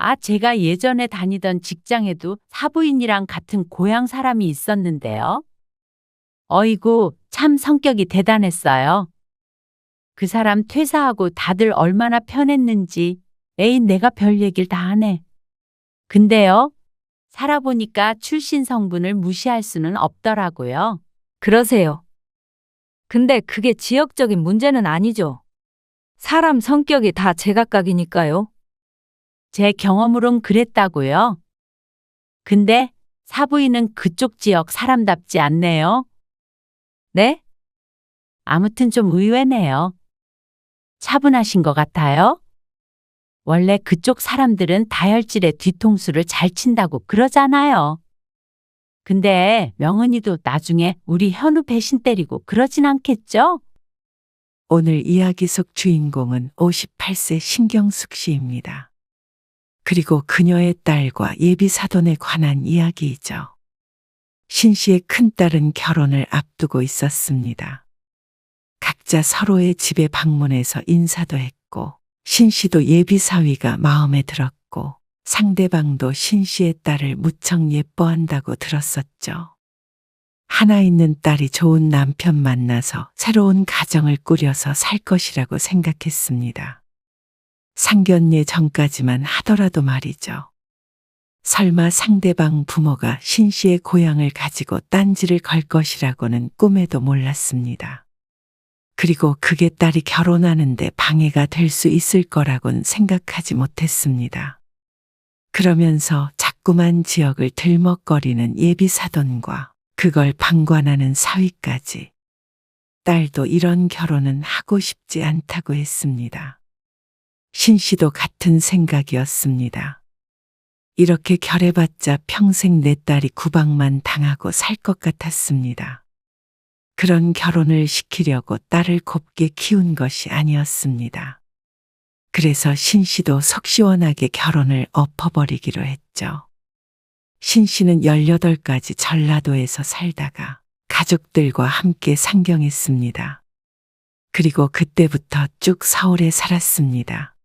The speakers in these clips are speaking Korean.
제가 예전에 다니던 직장에도 사부인이랑 같은 고향 사람이 있었는데요. 어이구, 참 성격이 대단했어요. 그 사람 퇴사하고 다들 얼마나 편했는지, 에이, 내가 별 얘기를 다 하네. 근데요, 살아보니까 출신 성분을 무시할 수는 없더라고요. 그러세요. 근데 그게 지역적인 문제는 아니죠. 사람 성격이 다 제각각이니까요. 제 경험으론 그랬다고요. 근데 사부인은 그쪽 지역 사람답지 않네요. 네? 아무튼 좀 의외네요. 차분하신 것 같아요. 원래 그쪽 사람들은 다혈질의 뒤통수를 잘 친다고 그러잖아요. 근데 명은이도 나중에 우리 현우 배신 때리고 그러진 않겠죠? 오늘 이야기 속 주인공은 58세 신경숙 씨입니다. 그리고 그녀의 딸과 예비 사돈에 관한 이야기이죠. 신 씨의 큰딸은 결혼을 앞두고 있었습니다. 각자 서로의 집에 방문해서 인사도 했고, 신 씨도 예비 사위가 마음에 들었고, 상대방도 신 씨의 딸을 무척 예뻐한다고 들었었죠. 하나 있는 딸이 좋은 남편 만나서 새로운 가정을 꾸려서 살 것이라고 생각했습니다. 상견례 전까지만 하더라도 말이죠. 설마 상대방 부모가 신 씨의 고향을 가지고 딴지를 걸 것이라고는 꿈에도 몰랐습니다. 그리고 그게 딸이 결혼하는데 방해가 될 수 있을 거라곤 생각하지 못했습니다. 그러면서 자꾸만 지역을 들먹거리는 예비 사돈과 그걸 방관하는 사위까지. 딸도 이런 결혼은 하고 싶지 않다고 했습니다. 신 씨도 같은 생각이었습니다. 이렇게 결해봤자 평생 내 딸이 구박만 당하고 살 것 같았습니다. 그런 결혼을 시키려고 딸을 곱게 키운 것이 아니었습니다. 그래서 신 씨도 속 시원하게 결혼을 엎어버리기로 했죠. 신 씨는 18까지 전라도에서 살다가 가족들과 함께 상경했습니다. 그리고 그때부터 쭉 서울에 살았습니다.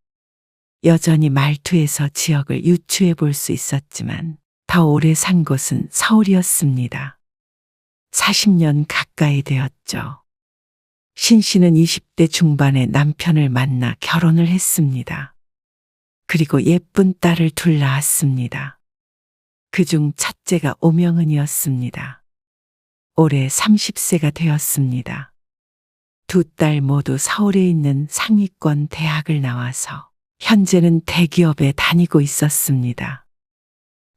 여전히 말투에서 지역을 유추해 볼 수 있었지만 더 오래 산 곳은 서울이었습니다. 40년 가까이 되었죠. 신 씨는 20대 중반에 남편을 만나 결혼을 했습니다. 그리고 예쁜 딸을 둘 낳았습니다. 그중 첫째가 오명은이었습니다. 올해 30세가 되었습니다. 두 딸 모두 서울에 있는 상위권 대학을 나와서 현재는 대기업에 다니고 있었습니다.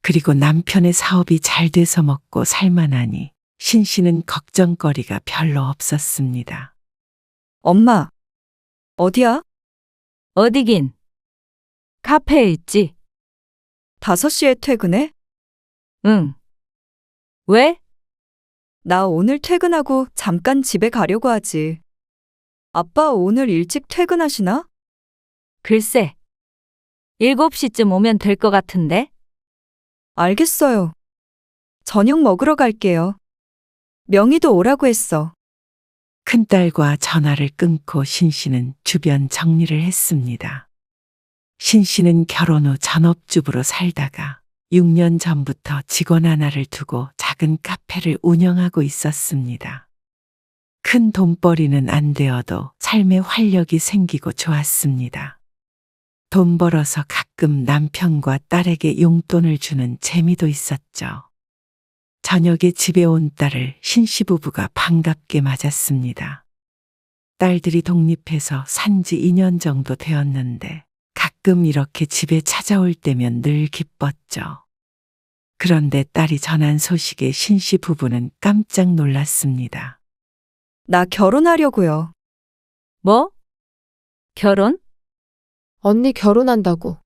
그리고 남편의 사업이 잘 돼서 먹고 살만하니 신 씨는 걱정거리가 별로 없었습니다. 엄마, 어디야? 어디긴? 카페에 있지. 5시에 퇴근해? 응. 왜? 나 오늘 퇴근하고 잠깐 집에 가려고 하지. 아빠 오늘 일찍 퇴근하시나? 글쎄. 7시쯤 오면 될 것 같은데? 알겠어요. 저녁 먹으러 갈게요. 명희도 오라고 했어. 큰딸과 전화를 끊고 신 씨는 주변 정리를 했습니다. 신 씨는 결혼 후 전업주부로 살다가 6년 전부터 직원 하나를 두고 작은 카페를 운영하고 있었습니다. 큰 돈벌이는 안 되어도 삶의 활력이 생기고 좋았습니다. 돈 벌어서 가끔 남편과 딸에게 용돈을 주는 재미도 있었죠. 저녁에 집에 온 딸을 신씨 부부가 반갑게 맞았습니다. 딸들이 독립해서 산지 2년 정도 되었는데 가끔 이렇게 집에 찾아올 때면 늘 기뻤죠. 그런데 딸이 전한 소식에 신씨 부부는 깜짝 놀랐습니다. 나 결혼하려고요. 뭐? 결혼? 언니 결혼한다고.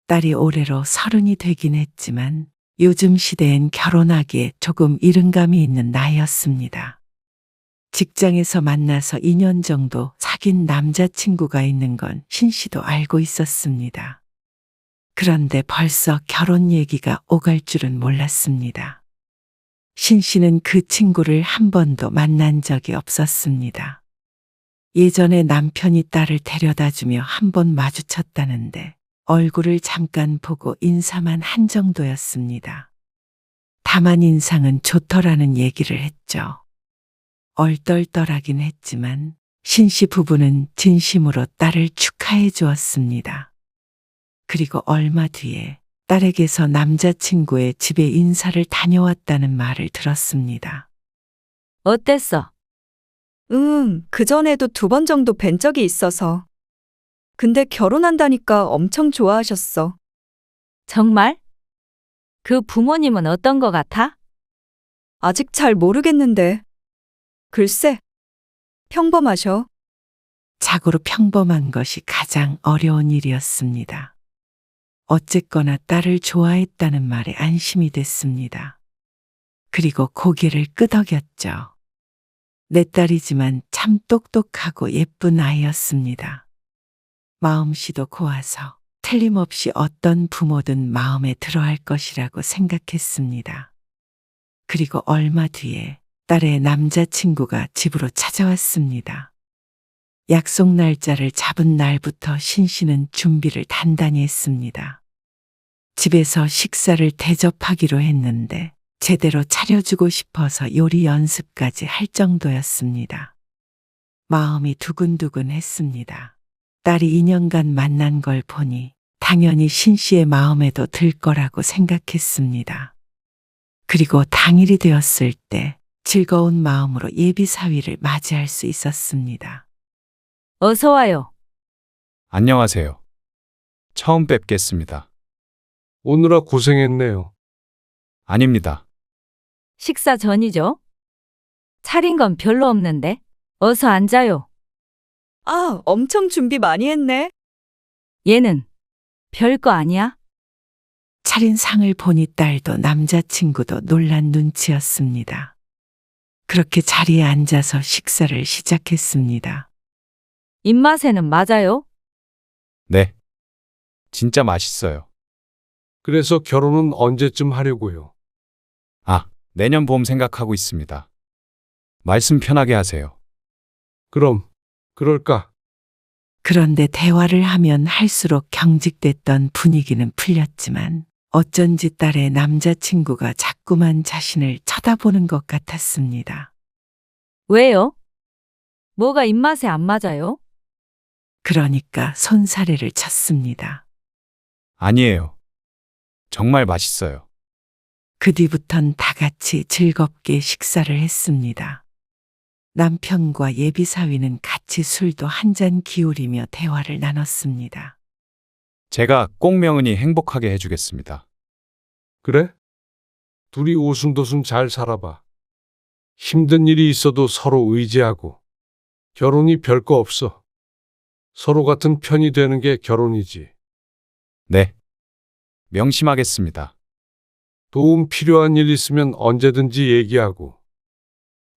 딸이 올해로 30이 되긴 했지만 요즘 시대엔 결혼하기에 조금 이른감이 있는 나이였습니다. 직장에서 만나서 2년 정도 사귄 남자친구가 있는 건 신씨도 알고 있었습니다. 그런데 벌써 결혼 얘기가 오갈 줄은 몰랐습니다. 신씨는 그 친구를 한 번도 만난 적이 없었습니다. 예전에 남편이 딸을 데려다 주며 한 번 마주쳤다는데 얼굴을 잠깐 보고 인사만 한 정도였습니다. 다만 인상은 좋더라는 얘기를 했죠. 얼떨떨하긴 했지만 신씨 부부는 진심으로 딸을 축하해 주었습니다. 그리고 얼마 뒤에 딸에게서 남자친구의 집에 인사를 다녀왔다는 말을 들었습니다. 어땠어? 그전에도 2번 정도 뵌 적이 있어서. 근데 결혼한다니까 엄청 좋아하셨어. 정말? 그 부모님은 어떤 거 같아? 아직 잘 모르겠는데. 글쎄, 평범하셔. 자고로 평범한 것이 가장 어려운 일이었습니다. 어쨌거나 딸을 좋아했다는 말에 안심이 됐습니다. 그리고 고개를 끄덕였죠. 내 딸이지만 참 똑똑하고 예쁜 아이였습니다. 마음씨도 고와서 틀림없이 어떤 부모든 마음에 들어할 것이라고 생각했습니다. 그리고 얼마 뒤에 딸의 남자친구가 집으로 찾아왔습니다. 약속 날짜를 잡은 날부터 신씨는 준비를 단단히 했습니다. 집에서 식사를 대접하기로 했는데 제대로 차려주고 싶어서 요리 연습까지 할 정도였습니다. 마음이 두근두근 했습니다. 딸이 2년간 만난 걸 보니 당연히 신씨의 마음에도 들 거라고 생각했습니다. 그리고 당일이 되었을 때 즐거운 마음으로 예비사위를 맞이할 수 있었습니다. 어서 와요. 안녕하세요. 처음 뵙겠습니다. 오느라 고생했네요. 아닙니다. 식사 전이죠? 차린 건 별로 없는데. 어서 앉아요. 아, 엄청 준비 많이 했네. 얘는 별거 아니야? 차린 상을 보니 딸도 남자친구도 놀란 눈치였습니다. 그렇게 자리에 앉아서 식사를 시작했습니다. 입맛에는 맞아요? 네. 진짜 맛있어요. 그래서 결혼은 언제쯤 하려고요? 내년 봄 생각하고 있습니다. 말씀 편하게 하세요. 그럼, 그럴까? 그런데 대화를 하면 할수록 경직됐던 분위기는 풀렸지만 어쩐지 딸의 남자친구가 자꾸만 자신을 쳐다보는 것 같았습니다. 왜요? 뭐가 입맛에 안 맞아요? 그러니까 손사래를 쳤습니다. 아니에요. 정말 맛있어요. 그 뒤부턴 다 같이 즐겁게 식사를 했습니다. 남편과 예비사위는 같이 술도 한 잔 기울이며 대화를 나눴습니다. 제가 꼭 명은이 행복하게 해주겠습니다. 그래? 둘이 오순도순 잘 살아봐. 힘든 일이 있어도 서로 의지하고. 결혼이 별거 없어. 서로 같은 편이 되는 게 결혼이지. 네. 명심하겠습니다. 도움 필요한 일 있으면 언제든지 얘기하고.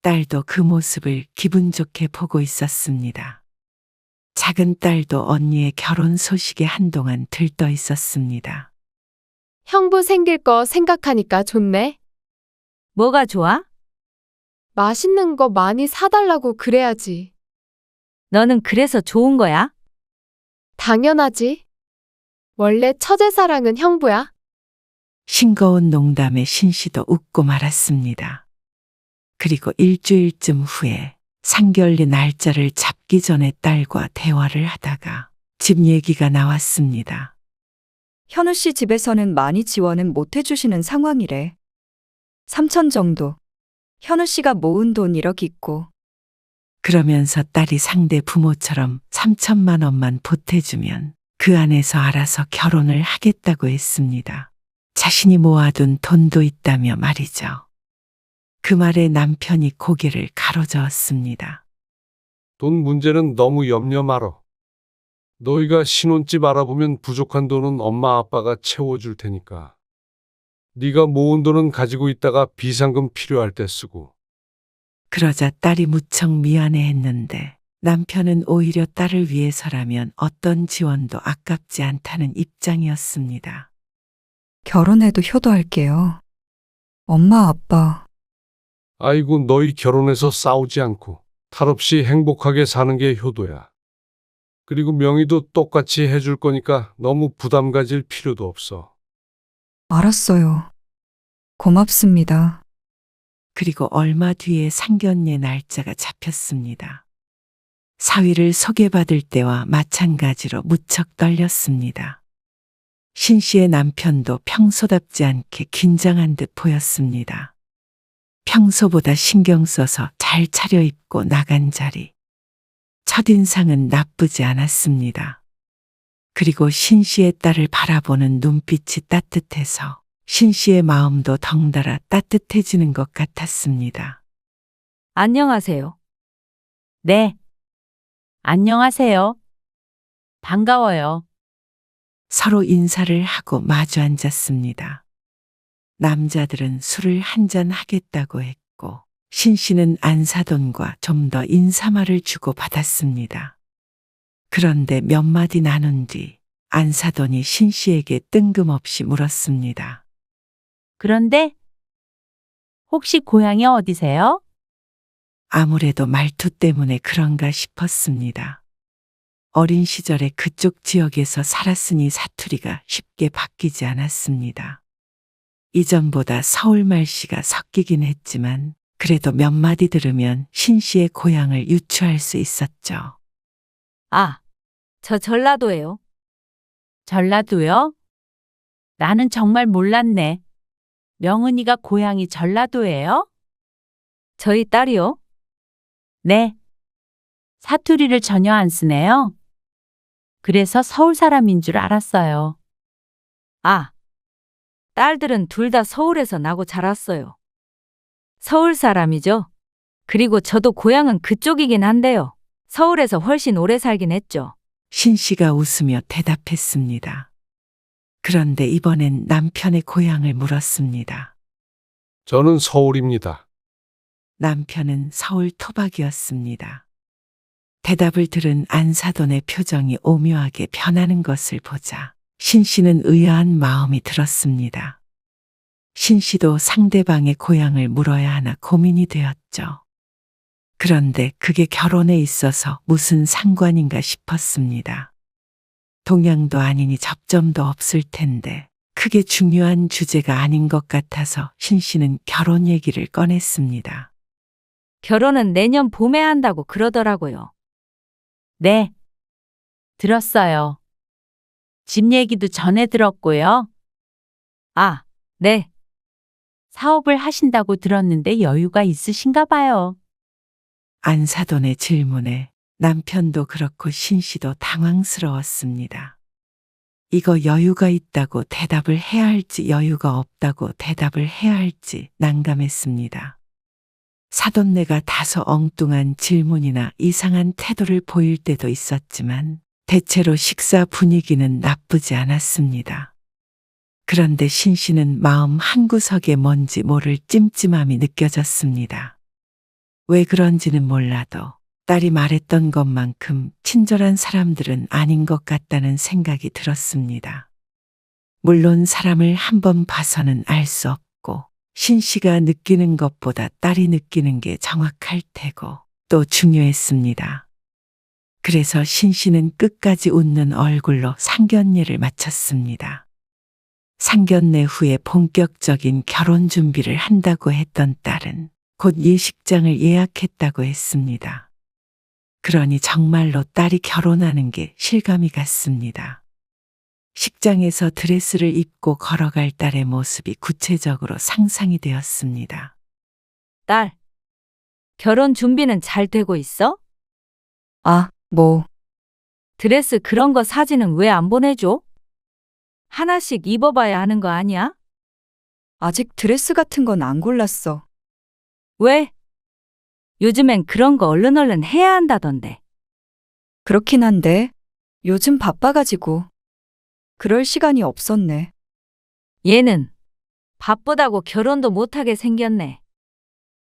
딸도 그 모습을 기분 좋게 보고 있었습니다. 작은 딸도 언니의 결혼 소식에 한동안 들떠 있었습니다. 형부 생길 거 생각하니까 좋네. 뭐가 좋아? 맛있는 거 많이 사달라고 그래야지. 너는 그래서 좋은 거야? 당연하지. 원래 처제사랑은 형부야. 싱거운 농담에 신씨도 웃고 말았습니다. 그리고 일주일쯤 후에 상견례 날짜를 잡기 전에 딸과 대화를 하다가 집 얘기가 나왔습니다. 현우 씨 집에서는 많이 지원은 못 해주시는 상황이래. 3천 정도. 현우 씨가 모은 돈 1억 있고. 그러면서 딸이 상대 부모처럼 3천만 원만 보태주면 그 안에서 알아서 결혼을 하겠다고 했습니다. 자신이 모아둔 돈도 있다며 말이죠. 그 말에 남편이 고개를 가로저었습니다. 돈 문제는 너무 염려 말어. 너희가 신혼집 알아보면 부족한 돈은 엄마 아빠가 채워줄 테니까. 네가 모은 돈은 가지고 있다가 비상금 필요할 때 쓰고. 그러자 딸이 무척 미안해했는데 남편은 오히려 딸을 위해서라면 어떤 지원도 아깝지 않다는 입장이었습니다. 결혼해도 효도할게요. 엄마, 아빠. 아이고 너희 결혼해서 싸우지 않고 탈 없이 행복하게 사는 게 효도야. 그리고 명의도 똑같이 해줄 거니까 너무 부담 가질 필요도 없어. 알았어요. 고맙습니다. 그리고 얼마 뒤에 상견례 날짜가 잡혔습니다. 사위를 소개받을 때와 마찬가지로 무척 떨렸습니다. 신 씨의 남편도 평소답지 않게 긴장한 듯 보였습니다. 평소보다 신경 써서 잘 차려입고 나간 자리. 첫인상은 나쁘지 않았습니다. 그리고 신 씨의 딸을 바라보는 눈빛이 따뜻해서 신 씨의 마음도 덩달아 따뜻해지는 것 같았습니다. 안녕하세요. 네. 안녕하세요. 반가워요. 서로 인사를 하고 마주 앉았습니다. 남자들은 술을 한잔 하겠다고 했고 신 씨는 안사돈과 좀 더 인사말을 주고 받았습니다. 그런데 몇 마디 나눈 뒤 안사돈이 신 씨에게 뜬금없이 물었습니다. 그런데 혹시 고향이 어디세요? 아무래도 말투 때문에 그런가 싶었습니다. 어린 시절에 그쪽 지역에서 살았으니 사투리가 쉽게 바뀌지 않았습니다. 이전보다 서울 말씨가 섞이긴 했지만 그래도 몇 마디 들으면 신 씨의 고향을 유추할 수 있었죠. 아, 저 전라도예요. 전라도요? 나는 정말 몰랐네. 명은이가 고향이 전라도예요? 저희 딸이요. 네. 사투리를 전혀 안 쓰네요. 그래서 서울 사람인 줄 알았어요. 아, 딸들은 둘 다 서울에서 나고 자랐어요. 서울 사람이죠. 그리고 저도 고향은 그쪽이긴 한데요. 서울에서 훨씬 오래 살긴 했죠. 신 씨가 웃으며 대답했습니다. 그런데 이번엔 남편의 고향을 물었습니다. 저는 서울입니다. 남편은 서울 토박이었습니다. 대답을 들은 안사돈의 표정이 오묘하게 변하는 것을 보자 신 씨는 의아한 마음이 들었습니다. 신 씨도 상대방의 고향을 물어야 하나 고민이 되었죠. 그런데 그게 결혼에 있어서 무슨 상관인가 싶었습니다. 동양도 아니니 접점도 없을 텐데 크게 중요한 주제가 아닌 것 같아서 신 씨는 결혼 얘기를 꺼냈습니다. 결혼은 내년 봄에 한다고 그러더라고요. 네. 들었어요. 집 얘기도 전에 들었고요. 아, 네. 사업을 하신다고 들었는데 여유가 있으신가 봐요. 안사돈의 질문에 남편도 그렇고 신 씨도 당황스러웠습니다. 이거 여유가 있다고 대답을 해야 할지 여유가 없다고 대답을 해야 할지 난감했습니다. 사돈네가 다소 엉뚱한 질문이나 이상한 태도를 보일 때도 있었지만 대체로 식사 분위기는 나쁘지 않았습니다. 그런데 신 씨는 마음 한구석에 뭔지 모를 찜찜함이 느껴졌습니다. 왜 그런지는 몰라도 딸이 말했던 것만큼 친절한 사람들은 아닌 것 같다는 생각이 들었습니다. 물론 사람을 한번 봐서는 알 수 없고 신 씨가 느끼는 것보다 딸이 느끼는 게 정확할 테고 또 중요했습니다. 그래서 신 씨는 끝까지 웃는 얼굴로 상견례를 마쳤습니다. 상견례 후에 본격적인 결혼 준비를 한다고 했던 딸은 곧 예식장을 예약했다고 했습니다. 그러니 정말로 딸이 결혼하는 게 실감이 갔습니다. 식장에서 드레스를 입고 걸어갈 딸의 모습이 구체적으로 상상이 되었습니다. 딸, 결혼 준비는 잘 되고 있어? 아, 드레스 그런 거 사진은 왜 안 보내줘? 하나씩 입어봐야 하는 거 아니야? 아직 드레스 같은 건 안 골랐어. 왜? 요즘엔 그런 거 얼른 해야 한다던데. 그렇긴 한데 요즘 바빠가지고 그럴 시간이 없었네. 얘는 바쁘다고 결혼도 못하게 생겼네.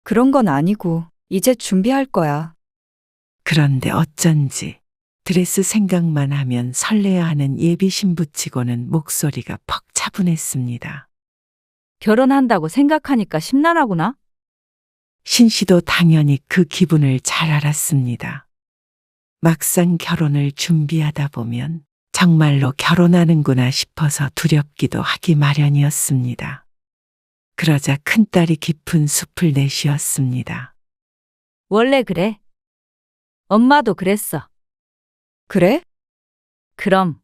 그런 건 아니고 이제 준비할 거야. 그런데 어쩐지 드레스 생각만 하면 설레야 하는 예비 신부치고는 목소리가 퍽 차분했습니다. 결혼한다고 생각하니까 심란하구나. 신 씨도 당연히 그 기분을 잘 알았습니다. 막상 결혼을 준비하다 보면 정말로 결혼하는구나 싶어서 두렵기도 하기 마련이었습니다. 그러자 큰딸이 깊은 숲을 내쉬었습니다. 원래 그래. 엄마도 그랬어. 그래? 그럼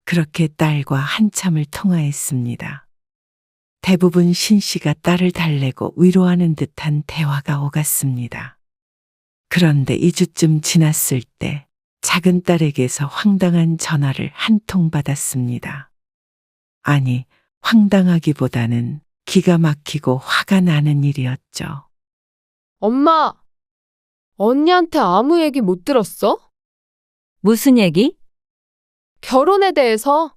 그렇게 딸과 한참을 통화했습니다. 대부분 신 씨가 딸을 달래고 위로하는 듯한 대화가 오갔습니다. 그런데 2주쯤 지났을 때 작은 딸에게서 황당한 전화를 한 통 받았습니다. 아니, 황당하기보다는 기가 막히고 화가 나는 일이었죠. 엄마, 언니한테 아무 얘기 못 들었어? 무슨 얘기? 결혼에 대해서?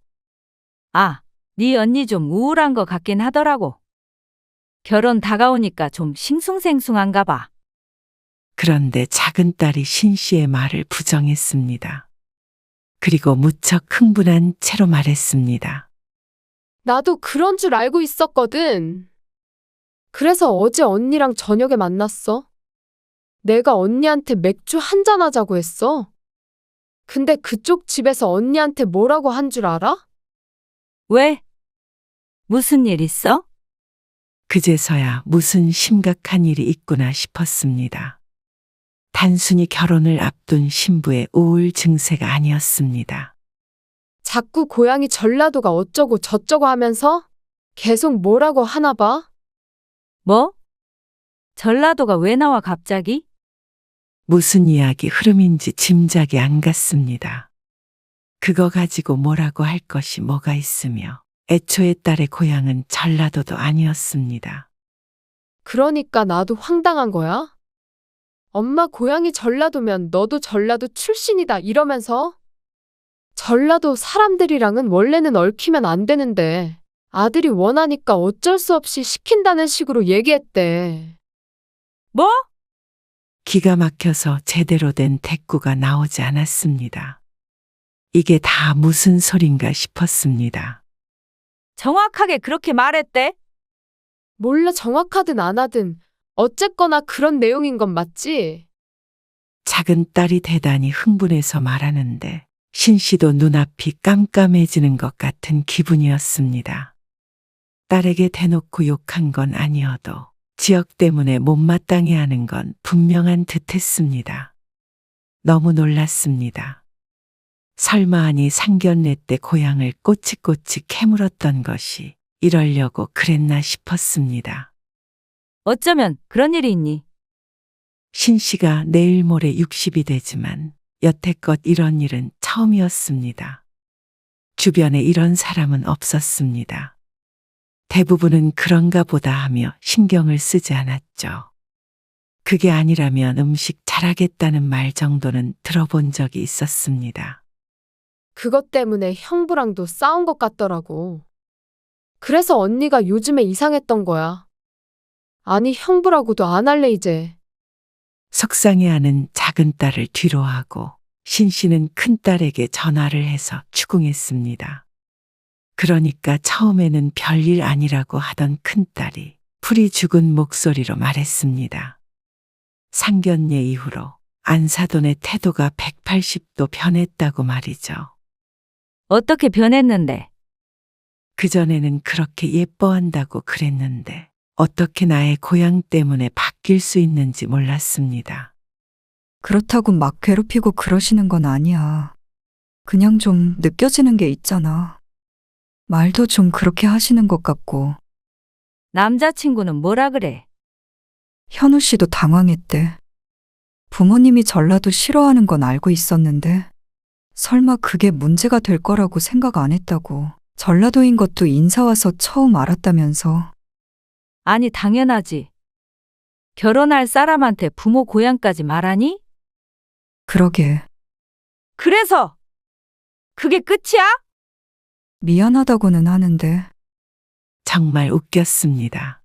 아, 네 언니 좀 우울한 것 같긴 하더라고. 결혼 다가오니까 좀 싱숭생숭한가 봐. 그런데 작은 딸이 신 씨의 말을 부정했습니다. 그리고 무척 흥분한 채로 말했습니다. 나도 그런 줄 알고 있었거든. 그래서 어제 언니랑 저녁에 만났어. 내가 언니한테 맥주 한잔 하자고 했어. 근데 그쪽 집에서 언니한테 뭐라고 한 줄 알아? 왜? 무슨 일 있어? 그제서야 무슨 심각한 일이 있구나 싶었습니다. 단순히 결혼을 앞둔 신부의 우울 증세가 아니었습니다. 자꾸 고향이 전라도가 어쩌고 저쩌고 하면서 계속 뭐라고 하나 봐. 뭐? 전라도가 왜 나와 갑자기? 무슨 이야기 흐름인지 짐작이 안 갔습니다. 그거 가지고 뭐라고 할 것이 뭐가 있으며 애초에 딸의 고향은 전라도도 아니었습니다. 그러니까 나도 황당한 거야. 엄마 고향이 전라도면 너도 전라도 출신이다 이러면서 전라도 사람들이랑은 원래는 얽히면 안 되는데 아들이 원하니까 어쩔 수 없이 시킨다는 식으로 얘기했대. 뭐? 기가 막혀서 제대로 된 대꾸가 나오지 않았습니다. 이게 다 무슨 소린가 싶었습니다. 정확하게 그렇게 말했대? 몰라 정확하든 안 하든 어쨌거나 그런 내용인 건 맞지? 작은 딸이 대단히 흥분해서 말하는데 신 씨도 눈앞이 깜깜해지는 것 같은 기분이었습니다. 딸에게 대놓고 욕한 건 아니어도 지역 때문에 못마땅해하는 건 분명한 듯했습니다. 너무 놀랐습니다. 설마 하니 상견례 때 고향을 꼬치꼬치 캐물었던 것이 이러려고 그랬나 싶었습니다. 어쩌면 그런 일이 있니? 신 씨가 내일 모레 60이 되지만 여태껏 이런 일은 처음이었습니다. 주변에 이런 사람은 없었습니다. 대부분은 그런가 보다 하며 신경을 쓰지 않았죠. 그게 아니라면 음식 잘하겠다는 말 정도는 들어본 적이 있었습니다. 그것 때문에 형부랑도 싸운 것 같더라고. 그래서 언니가 요즘에 이상했던 거야. 아니 형부라고도 안 할래 이제. 속상해하는 작은 딸을 뒤로하고 신 씨는 큰 딸에게 전화를 해서 추궁했습니다. 그러니까 처음에는 별일 아니라고 하던 큰 딸이 풀이 죽은 목소리로 말했습니다. 상견례 이후로 안사돈의 태도가 180도 변했다고 말이죠. 어떻게 변했는데? 그전에는 그렇게 예뻐한다고 그랬는데 어떻게 나의 고향 때문에 바뀔 수 있는지 몰랐습니다. 그렇다고 막 괴롭히고 그러시는 건 아니야. 그냥 좀 느껴지는 게 있잖아. 말도 좀 그렇게 하시는 것 같고. 남자친구는 뭐라 그래? 현우 씨도 당황했대. 부모님이 전라도 싫어하는 건 알고 있었는데 설마 그게 문제가 될 거라고 생각 안 했다고. 전라도인 것도 인사 와서 처음 알았다면서. 아니, 당연하지. 결혼할 사람한테 부모 고향까지 말하니? 그러게. 그래서 그게 끝이야? 미안하다고는 하는데. 정말 웃겼습니다.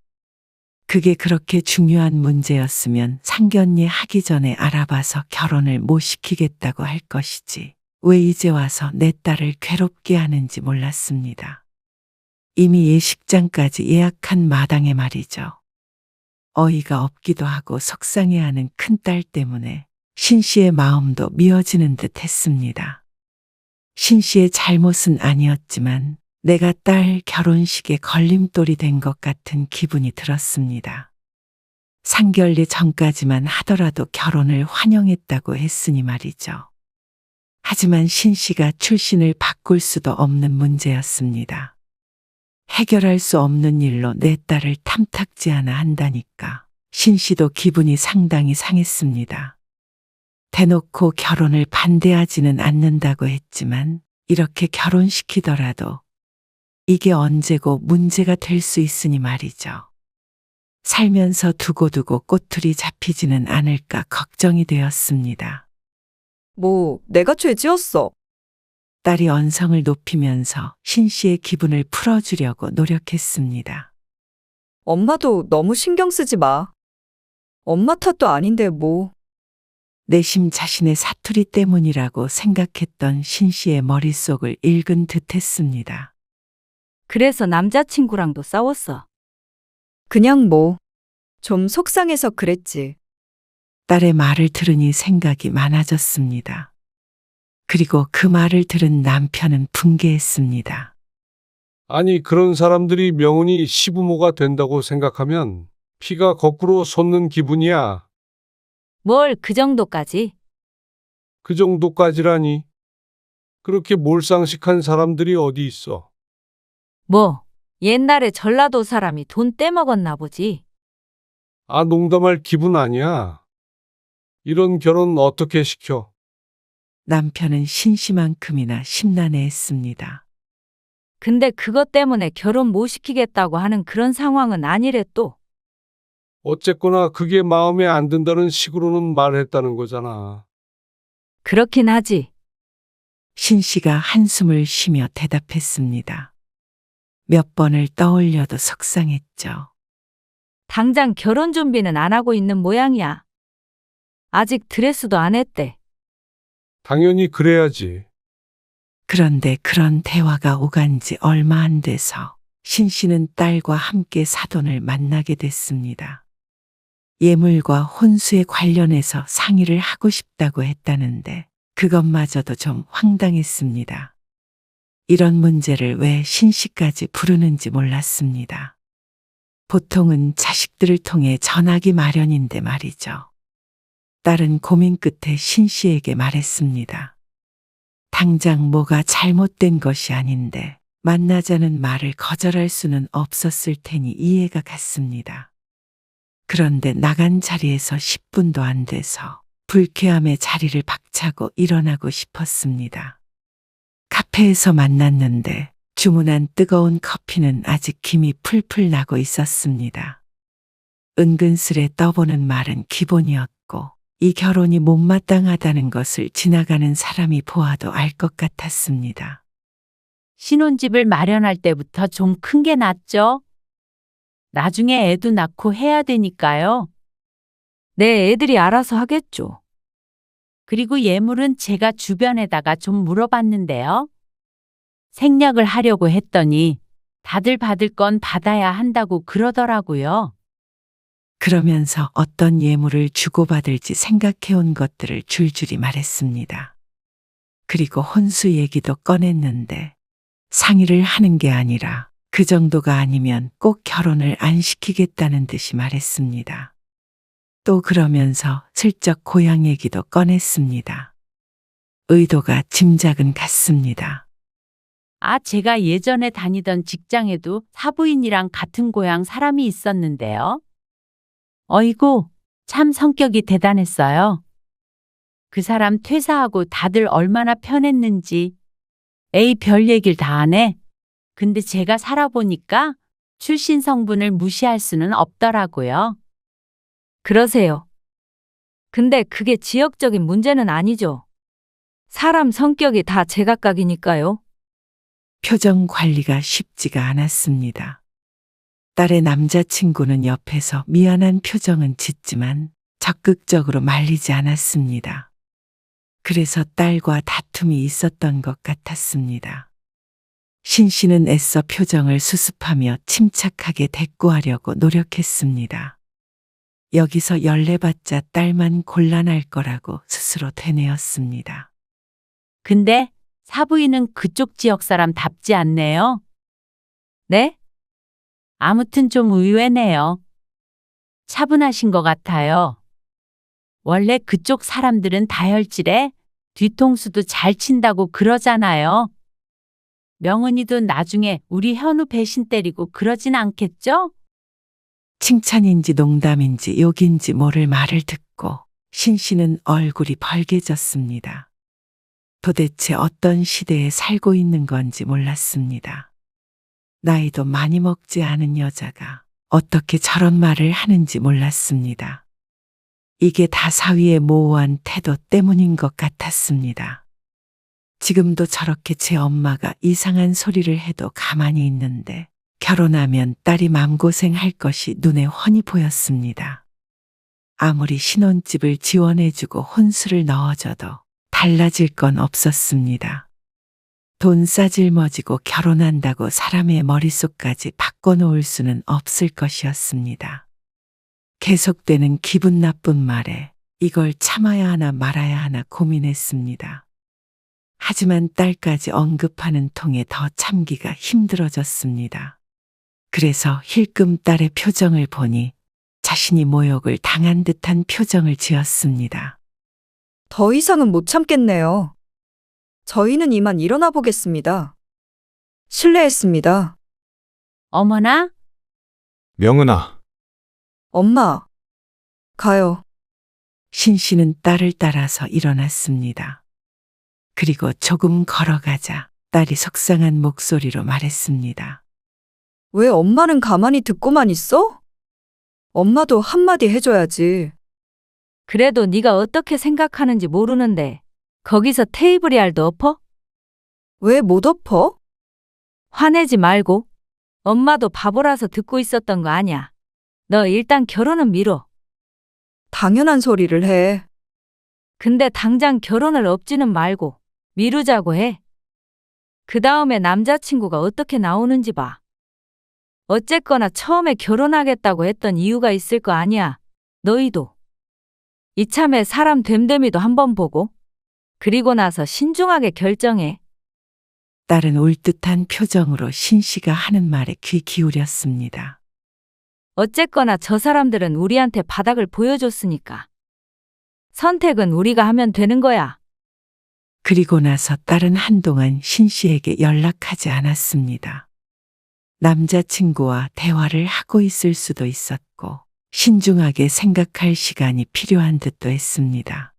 그게 그렇게 중요한 문제였으면 상견례 하기 전에 알아봐서 결혼을 못 시키겠다고 할 것이지. 왜 이제 와서 내 딸을 괴롭게 하는지 몰랐습니다. 이미 예식장까지 예약한 마당에 말이죠. 어이가 없기도 하고 속상해하는 큰딸 때문에 신 씨의 마음도 미어지는 듯 했습니다. 신 씨의 잘못은 아니었지만 내가 딸 결혼식에 걸림돌이 된 것 같은 기분이 들었습니다. 상견례 전까지만 하더라도 결혼을 환영했다고 했으니 말이죠. 하지만 신 씨가 출신을 바꿀 수도 없는 문제였습니다. 해결할 수 없는 일로 내 딸을 탐탁지 않아 한다니까 신 씨도 기분이 상당히 상했습니다. 대놓고 결혼을 반대하지는 않는다고 했지만 이렇게 결혼시키더라도 이게 언제고 문제가 될 수 있으니 말이죠. 살면서 두고두고 꼬투리 잡히지는 않을까 걱정이 되었습니다. 뭐, 내가 죄 지었어. 딸이 언성을 높이면서 신 씨의 기분을 풀어주려고 노력했습니다. 엄마도 너무 신경 쓰지 마. 엄마 탓도 아닌데 뭐. 내심 자신의 사투리 때문이라고 생각했던 신 씨의 머릿속을 읽은 듯 했습니다. 그래서 남자친구랑도 싸웠어. 그냥 뭐. 좀 속상해서 그랬지. 딸의 말을 들으니 생각이 많아졌습니다. 그리고 그 말을 들은 남편은 분개했습니다. 아니, 그런 사람들이 명훈이 시부모가 된다고 생각하면 피가 거꾸로 솟는 기분이야. 뭘 그 정도까지? 그 정도까지라니. 그렇게 몰상식한 사람들이 어디 있어. 뭐, 옛날에 전라도 사람이 돈 떼먹었나 보지. 아, 농담할 기분 아니야. 이런 결혼 어떻게 시켜? 남편은 신씨만큼이나 심란해했습니다. 근데 그것 때문에 결혼 못 시키겠다고 하는 그런 상황은 아니래 또. 어쨌거나 그게 마음에 안 든다는 식으로는 말했다는 거잖아. 그렇긴 하지. 신씨가 한숨을 쉬며 대답했습니다. 몇 번을 떠올려도 속상했죠. 당장 결혼 준비는 안 하고 있는 모양이야. 아직 드레스도 안 했대. 당연히 그래야지. 그런데 그런 대화가 오간 지 얼마 안 돼서 신씨는 딸과 함께 사돈을 만나게 됐습니다. 예물과 혼수에 관련해서 상의를 하고 싶다고 했다는데 그것마저도 좀 황당했습니다. 이런 문제를 왜 신씨까지 부르는지 몰랐습니다. 보통은 자식들을 통해 전하기 마련인데 말이죠. 딸은 고민 끝에 신씨에게 말했습니다. 당장 뭐가 잘못된 것이 아닌데 만나자는 말을 거절할 수는 없었을 테니 이해가 갔습니다. 그런데 나간 자리에서 10분도 안 돼서 불쾌함에 자리를 박차고 일어나고 싶었습니다. 카페에서 만났는데 주문한 뜨거운 커피는 아직 김이 풀풀 나고 있었습니다. 은근슬에 떠보는 말은 기본이었고 이 결혼이 못마땅하다는 것을 지나가는 사람이 보아도 알 것 같았습니다. 신혼집을 마련할 때부터 좀 큰 게 낫죠? 나중에 애도 낳고 해야 되니까요. 내 애들이 알아서 하겠죠. 그리고 예물은 제가 주변에다가 좀 물어봤는데요. 생략을 하려고 했더니 다들 받을 건 받아야 한다고 그러더라고요. 그러면서 어떤 예물을 주고받을지 생각해온 것들을 줄줄이 말했습니다. 그리고 혼수 얘기도 꺼냈는데 상의를 하는 게 아니라 그 정도가 아니면 꼭 결혼을 안 시키겠다는 듯이 말했습니다. 또 그러면서 슬쩍 고향 얘기도 꺼냈습니다. 의도가 짐작은 갔습니다. 아, 제가 예전에 다니던 직장에도 사부인이랑 같은 고향 사람이 있었는데요. 어이구, 참 성격이 대단했어요. 그 사람 퇴사하고 다들 얼마나 편했는지. 에이, 별 얘기를 다 하네. 근데 제가 살아보니까 출신 성분을 무시할 수는 없더라고요. 그러세요. 근데 그게 지역적인 문제는 아니죠. 사람 성격이 다 제각각이니까요. 표정 관리가 쉽지가 않았습니다. 딸의 남자친구는 옆에서 미안한 표정은 짓지만 적극적으로 말리지 않았습니다. 그래서 딸과 다툼이 있었던 것 같았습니다. 신씨는 애써 표정을 수습하며 침착하게 대꾸하려고 노력했습니다. 여기서 열내봤자 딸만 곤란할 거라고 스스로 되뇌었습니다. 근데 사부인은 그쪽 지역 사람답지 않네요. 네? 아무튼 좀 의외네요. 차분하신 것 같아요. 원래 그쪽 사람들은 다혈질에 뒤통수도 잘 친다고 그러잖아요. 명은이도 나중에 우리 현우 배신 때리고 그러진 않겠죠? 칭찬인지 농담인지 욕인지 모를 말을 듣고 신 씨는 얼굴이 벌개졌습니다. 도대체 어떤 시대에 살고 있는 건지 몰랐습니다. 나이도 많이 먹지 않은 여자가 어떻게 저런 말을 하는지 몰랐습니다. 이게 다 사위의 모호한 태도 때문인 것 같았습니다. 지금도 저렇게 제 엄마가 이상한 소리를 해도 가만히 있는데 결혼하면 딸이 맘고생할 것이 눈에 훤히 보였습니다. 아무리 신혼집을 지원해주고 혼수를 넣어줘도 달라질 건 없었습니다. 돈 싸질머지고 결혼한다고 사람의 머릿속까지 바꿔놓을 수는 없을 것이었습니다. 계속되는 기분 나쁜 말에 이걸 참아야 하나 말아야 하나 고민했습니다. 하지만 딸까지 언급하는 통에 더 참기가 힘들어졌습니다. 그래서 힐끔 딸의 표정을 보니 자신이 모욕을 당한 듯한 표정을 지었습니다. 더 이상은 못 참겠네요. 저희는 이만 일어나 보겠습니다. 실례했습니다. 어머나, 명은아, 엄마, 가요. 신 씨는 딸을 따라서 일어났습니다. 그리고 조금 걸어가자 딸이 속상한 목소리로 말했습니다. 왜 엄마는 가만히 듣고만 있어? 엄마도 한마디 해줘야지. 그래도 네가 어떻게 생각하는지 모르는데 거기서 테이블이 알도 엎어? 왜 못 엎어? 화내지 말고. 엄마도 바보라서 듣고 있었던 거 아냐. 너 일단 결혼은 미뤄. 당연한 소리를 해. 근데 당장 결혼을 엎지는 말고 미루자고 해. 그 다음에 남자친구가 어떻게 나오는지 봐. 어쨌거나 처음에 결혼하겠다고 했던 이유가 있을 거 아니야. 너희도. 이참에 사람 됨됨이도 한번 보고 그리고 나서 신중하게 결정해. 딸은 울듯한 표정으로 신 씨가 하는 말에 귀 기울였습니다. 어쨌거나 저 사람들은 우리한테 바닥을 보여줬으니까. 선택은 우리가 하면 되는 거야. 그리고 나서 딸은 한동안 신 씨에게 연락하지 않았습니다. 남자친구와 대화를 하고 있을 수도 있었고 신중하게 생각할 시간이 필요한 듯도 했습니다.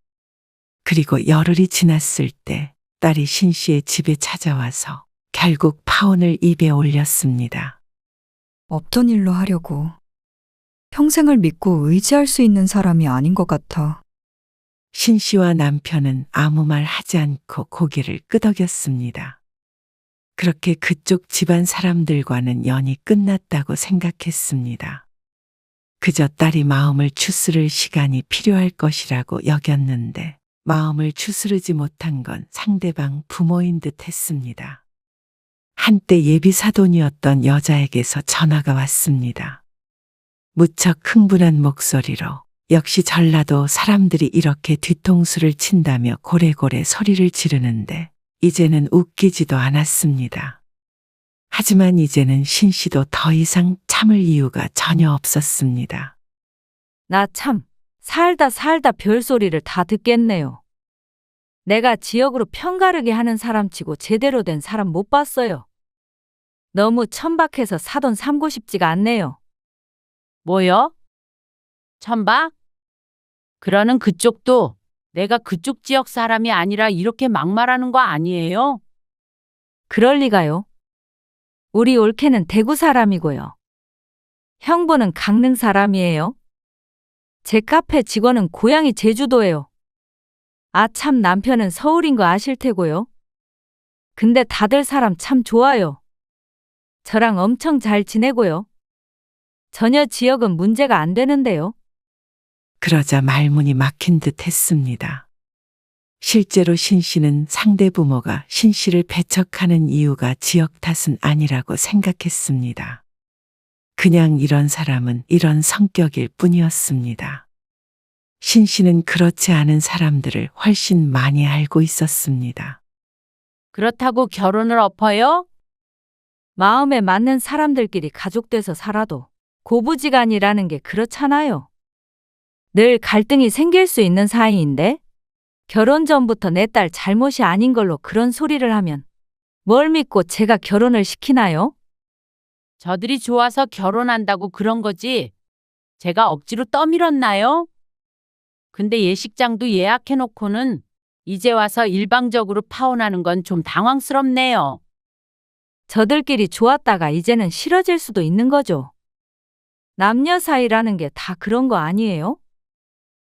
그리고 열흘이 지났을 때 딸이 신 씨의 집에 찾아와서 결국 파혼을 입에 올렸습니다. 없던 일로 하려고. 평생을 믿고 의지할 수 있는 사람이 아닌 것 같아. 신 씨와 남편은 아무 말 하지 않고 고개를 끄덕였습니다. 그렇게 그쪽 집안 사람들과는 연이 끝났다고 생각했습니다. 그저 딸이 마음을 추스를 시간이 필요할 것이라고 여겼는데 마음을 추스르지 못한 건 상대방 부모인 듯 했습니다. 한때 예비사돈이었던 여자에게서 전화가 왔습니다. 무척 흥분한 목소리로 역시 전라도 사람들이 이렇게 뒤통수를 친다며 고래고래 소리를 지르는데 이제는 웃기지도 않았습니다. 하지만 이제는 신 씨도 더 이상 참을 이유가 전혀 없었습니다. 나 참 살다 별소리를 다 듣겠네요. 내가 지역으로 편가르기 하는 사람치고 제대로 된 사람 못 봤어요. 너무 천박해서 사돈 삼고 싶지가 않네요. 뭐요? 천박? 그러는 그쪽도 내가 그쪽 지역 사람이 아니라 이렇게 막말하는 거 아니에요? 그럴 리가요. 우리 올케는 대구 사람이고요. 형부는 강릉 사람이에요. 제 카페 직원은 고향이 제주도예요. 아, 참 남편은 서울인 거 아실 테고요. 근데 다들 사람 참 좋아요. 저랑 엄청 잘 지내고요. 전혀 지역은 문제가 안 되는데요. 그러자 말문이 막힌 듯 했습니다. 실제로 신 씨는 상대 부모가 신 씨를 배척하는 이유가 지역 탓은 아니라고 생각했습니다. 그냥 이런 사람은 이런 성격일 뿐이었습니다. 신 씨는 그렇지 않은 사람들을 훨씬 많이 알고 있었습니다. 그렇다고 결혼을 엎어요? 마음에 맞는 사람들끼리 가족돼서 살아도 고부지간이라는 게 그렇잖아요. 늘 갈등이 생길 수 있는 사이인데 결혼 전부터 내 딸 잘못이 아닌 걸로 그런 소리를 하면 뭘 믿고 제가 결혼을 시키나요? 저들이 좋아서 결혼한다고 그런 거지. 제가 억지로 떠밀었나요? 근데 예식장도 예약해놓고는 이제 와서 일방적으로 파혼하는 건 좀 당황스럽네요. 저들끼리 좋았다가 이제는 싫어질 수도 있는 거죠. 남녀 사이라는 게 다 그런 거 아니에요?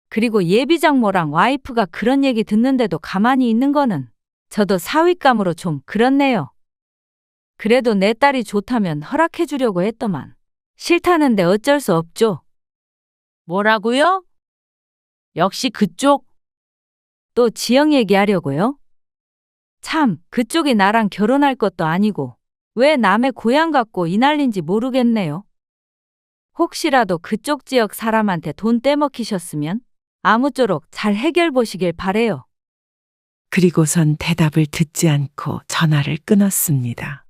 그리고 예비장모랑 와이프가 그런 얘기 듣는데도 가만히 있는 거는 저도 사윗감으로 좀 그렇네요. 그래도 내 딸이 좋다면 허락해 주려고 했더만 싫다는데 어쩔 수 없죠. 뭐라고요? 역시 그쪽? 또 지영 얘기하려고요? 참, 그쪽이 나랑 결혼할 것도 아니고 왜 남의 고향 갖고 이 난린지 모르겠네요. 혹시라도 그쪽 지역 사람한테 돈 떼먹히셨으면 아무쪼록 잘 해결 보시길 바래요. 그리고선 대답을 듣지 않고 전화를 끊었습니다.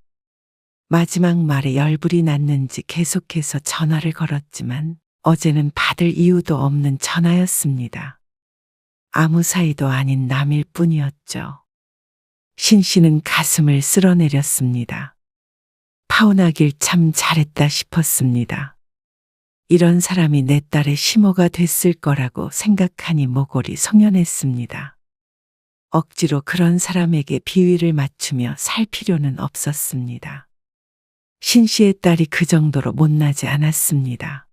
마지막 말에 열불이 났는지 계속해서 전화를 걸었지만 어제는 받을 이유도 없는 전화였습니다. 아무 사이도 아닌 남일 뿐이었죠. 신 씨는 가슴을 쓸어내렸습니다. 파혼하길 참 잘했다 싶었습니다. 이런 사람이 내 딸의 시모가 됐을 거라고 생각하니 모골이 송연했습니다. 억지로 그런 사람에게 비위를 맞추며 살 필요는 없었습니다. 신 씨의 딸이 그 정도로 못나지 않았습니다.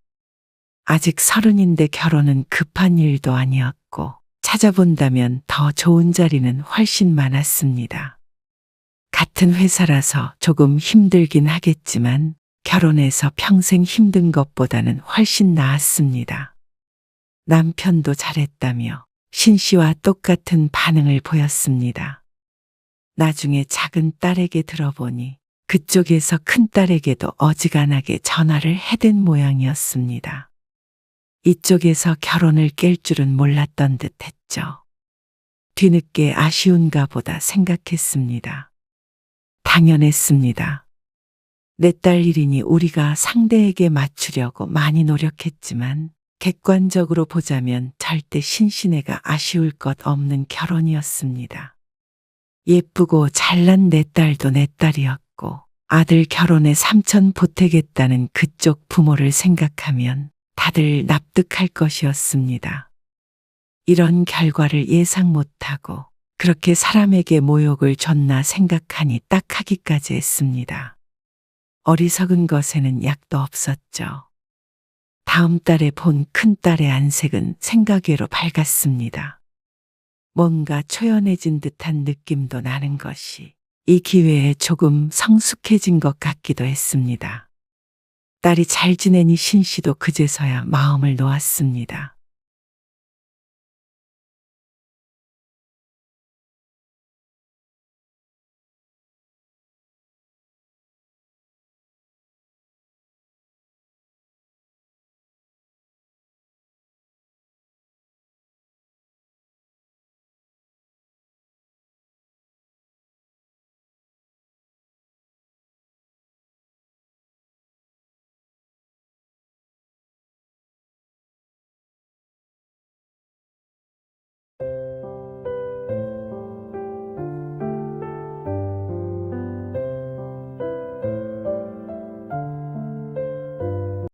아직 30인데 결혼은 급한 일도 아니었고 찾아본다면 더 좋은 자리는 훨씬 많았습니다. 같은 회사라서 조금 힘들긴 하겠지만 결혼해서 평생 힘든 것보다는 훨씬 나았습니다. 남편도 잘했다며 신 씨와 똑같은 반응을 보였습니다. 나중에 작은 딸에게 들어보니 그쪽에서 큰 딸에게도 어지간하게 전화를 해댄 모양이었습니다. 이쪽에서 결혼을 깰 줄은 몰랐던 듯 했죠. 뒤늦게 아쉬운가 보다 생각했습니다. 당연했습니다. 내 딸 일이니 우리가 상대에게 맞추려고 많이 노력했지만 객관적으로 보자면 절대 신신애가 아쉬울 것 없는 결혼이었습니다. 예쁘고 잘난 내 딸도 내 딸이었고 아들 결혼에 삼천 보태겠다는 그쪽 부모를 생각하면 다들 납득할 것이었습니다. 이런 결과를 예상 못하고 그렇게 사람에게 모욕을 줬나 생각하니 딱하기까지 했습니다. 어리석은 것에는 약도 없었죠. 다음 달에 본 큰딸의 안색은 생각외로 밝았습니다. 뭔가 초연해진 듯한 느낌도 나는 것이 이 기회에 조금 성숙해진 것 같기도 했습니다. 딸이 잘 지내니 신 씨도 그제서야 마음을 놓았습니다.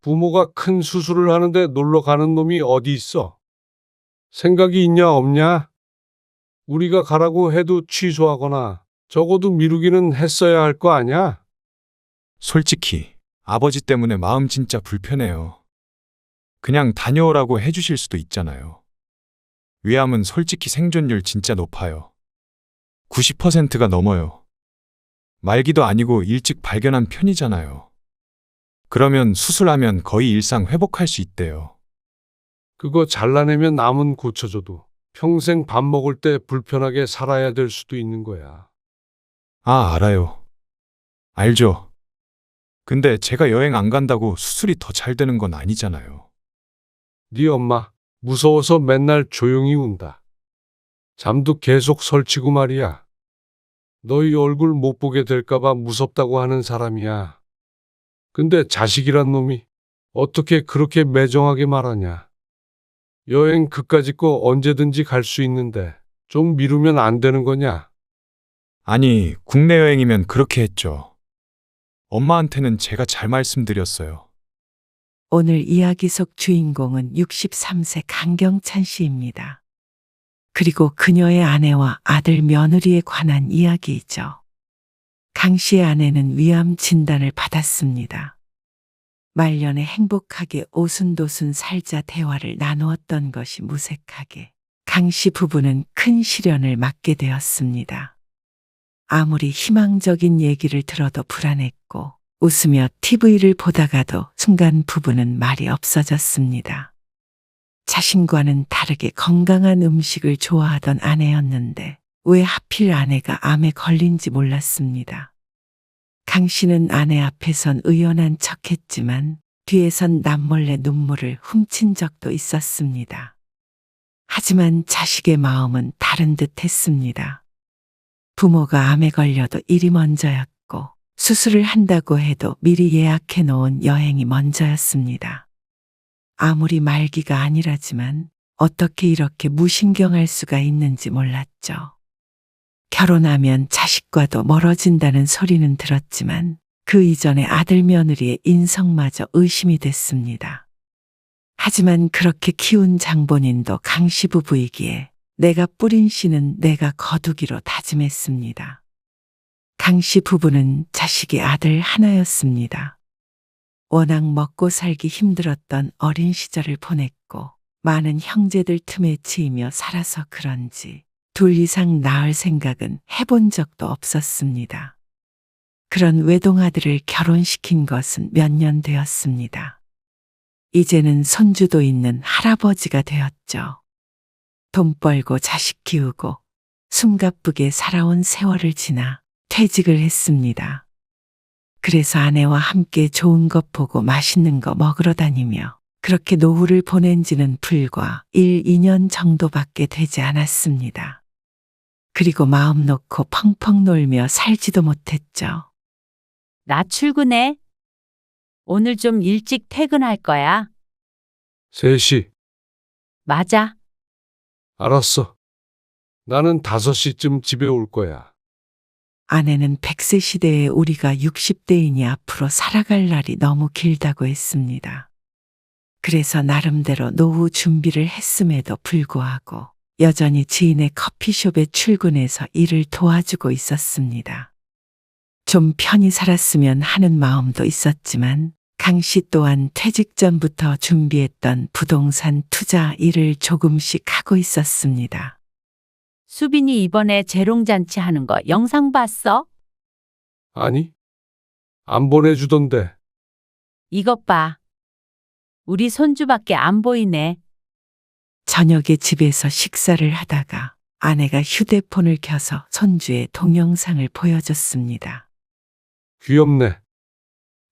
부모가 큰 수술을 하는데 놀러 가는 놈이 어디 있어? 생각이 있냐 없냐? 우리가 가라고 해도 취소하거나 적어도 미루기는 했어야 할 거 아냐? 솔직히 아버지 때문에 마음 진짜 불편해요. 그냥 다녀오라고 해주실 수도 있잖아요. 위암은 솔직히 생존율 진짜 높아요. 90%가 넘어요. 말기도 아니고 일찍 발견한 편이잖아요. 그러면 수술하면 거의 일상 회복할 수 있대요. 그거 잘라내면 남은 고쳐줘도 평생 밥 먹을 때 불편하게 살아야 될 수도 있는 거야. 아, 알아요. 알죠. 근데 제가 여행 안 간다고 수술이 더 잘 되는 건 아니잖아요. 네 엄마 무서워서 맨날 조용히 운다. 잠도 계속 설치고 말이야. 너희 얼굴 못 보게 될까봐 무섭다고 하는 사람이야. 근데 자식이란 놈이 어떻게 그렇게 매정하게 말하냐. 여행 그까짓 거 언제든지 갈 수 있는데 좀 미루면 안 되는 거냐? 아니, 국내 여행이면 그렇게 했죠. 엄마한테는 제가 잘 말씀드렸어요. 오늘 이야기 속 주인공은 63세 강경찬 씨입니다. 그리고 그녀의 아내와 아들 며느리에 관한 이야기이죠. 강 씨의 아내는 위암 진단을 받았습니다. 말년에 행복하게 오순도순 살자 대화를 나누었던 것이 무색하게 강 씨 부부는 큰 시련을 맞게 되었습니다. 아무리 희망적인 얘기를 들어도 불안했고 웃으며 TV를 보다가도 순간 부부는 말이 없어졌습니다. 자신과는 다르게 건강한 음식을 좋아하던 아내였는데 왜 하필 아내가 암에 걸린지 몰랐습니다. 강 씨는 아내 앞에선 의연한 척했지만 뒤에선 남몰래 눈물을 훔친 적도 있었습니다. 하지만 자식의 마음은 다른 듯 했습니다. 부모가 암에 걸려도 일이 먼저였고 수술을 한다고 해도 미리 예약해 놓은 여행이 먼저였습니다. 아무리 말기가 아니라지만 어떻게 이렇게 무신경할 수가 있는지 몰랐죠. 결혼하면 자식과도 멀어진다는 소리는 들었지만 그 이전에 아들 며느리의 인성마저 의심이 됐습니다. 하지만 그렇게 키운 장본인도 강씨 부부이기에 내가 뿌린 씨는 내가 거두기로 다짐했습니다. 강씨 부부는 자식이 아들 하나였습니다. 워낙 먹고 살기 힘들었던 어린 시절을 보냈고 많은 형제들 틈에 치이며 살아서 그런지 둘 이상 낳을 생각은 해본 적도 없었습니다. 그런 외동아들을 결혼시킨 것은 몇 년 되었습니다. 이제는 손주도 있는 할아버지가 되었죠. 돈 벌고 자식 키우고 숨가쁘게 살아온 세월을 지나 퇴직을 했습니다. 그래서 아내와 함께 좋은 것 보고 맛있는 거 먹으러 다니며 그렇게 노후를 보낸 지는 불과 1, 2년 정도밖에 되지 않았습니다. 그리고 마음 놓고 펑펑 놀며 살지도 못했죠. 나 출근해. 오늘 좀 일찍 퇴근할 거야. 3시. 맞아. 알았어. 나는 5시쯤 집에 올 거야. 아내는 100세 시대에 우리가 60대이니 앞으로 살아갈 날이 너무 길다고 했습니다. 그래서 나름대로 노후 준비를 했음에도 불구하고 여전히 지인의 커피숍에 출근해서 일을 도와주고 있었습니다. 좀 편히 살았으면 하는 마음도 있었지만 강 씨 또한 퇴직 전부터 준비했던 부동산 투자 일을 조금씩 하고 있었습니다. 수빈이 이번에 재롱잔치 하는 거 영상 봤어? 아니? 안 보내주던데. 이것 봐. 우리 손주밖에 안 보이네. 저녁에 집에서 식사를 하다가 아내가 휴대폰을 켜서 손주의 동영상을 보여줬습니다. 귀엽네.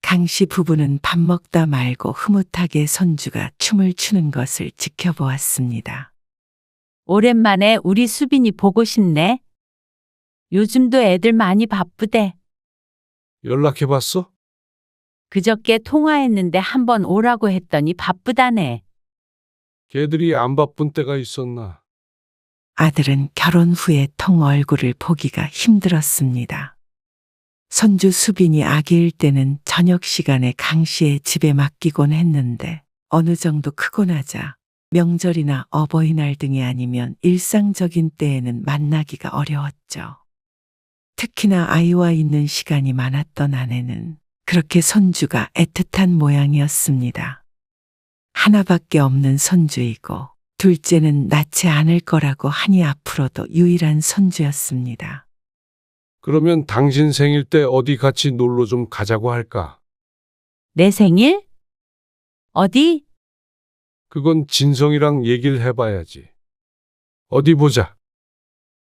강 씨 부부는 밥 먹다 말고 흐뭇하게 손주가 춤을 추는 것을 지켜보았습니다. 오랜만에 우리 수빈이 보고 싶네. 요즘도 애들 많이 바쁘대. 연락해봤어? 그저께 통화했는데 한번 오라고 했더니 바쁘다네. 걔들이 안 바쁜 때가 있었나? 아들은 결혼 후에 통 얼굴을 보기가 힘들었습니다. 손주 수빈이 아기일 때는 저녁 시간에 강 씨의 집에 맡기곤 했는데 어느 정도 크고 나자 명절이나 어버이날 등이 아니면 일상적인 때에는 만나기가 어려웠죠. 특히나 아이와 있는 시간이 많았던 아내는 그렇게 손주가 애틋한 모양이었습니다. 하나밖에 없는 손주이고 둘째는 낳지 않을 거라고 하니 앞으로도 유일한 손주였습니다. 그러면 당신 생일 때 어디 같이 놀러 좀 가자고 할까? 내 생일? 어디? 그건 진성이랑 얘기를 해봐야지. 어디 보자.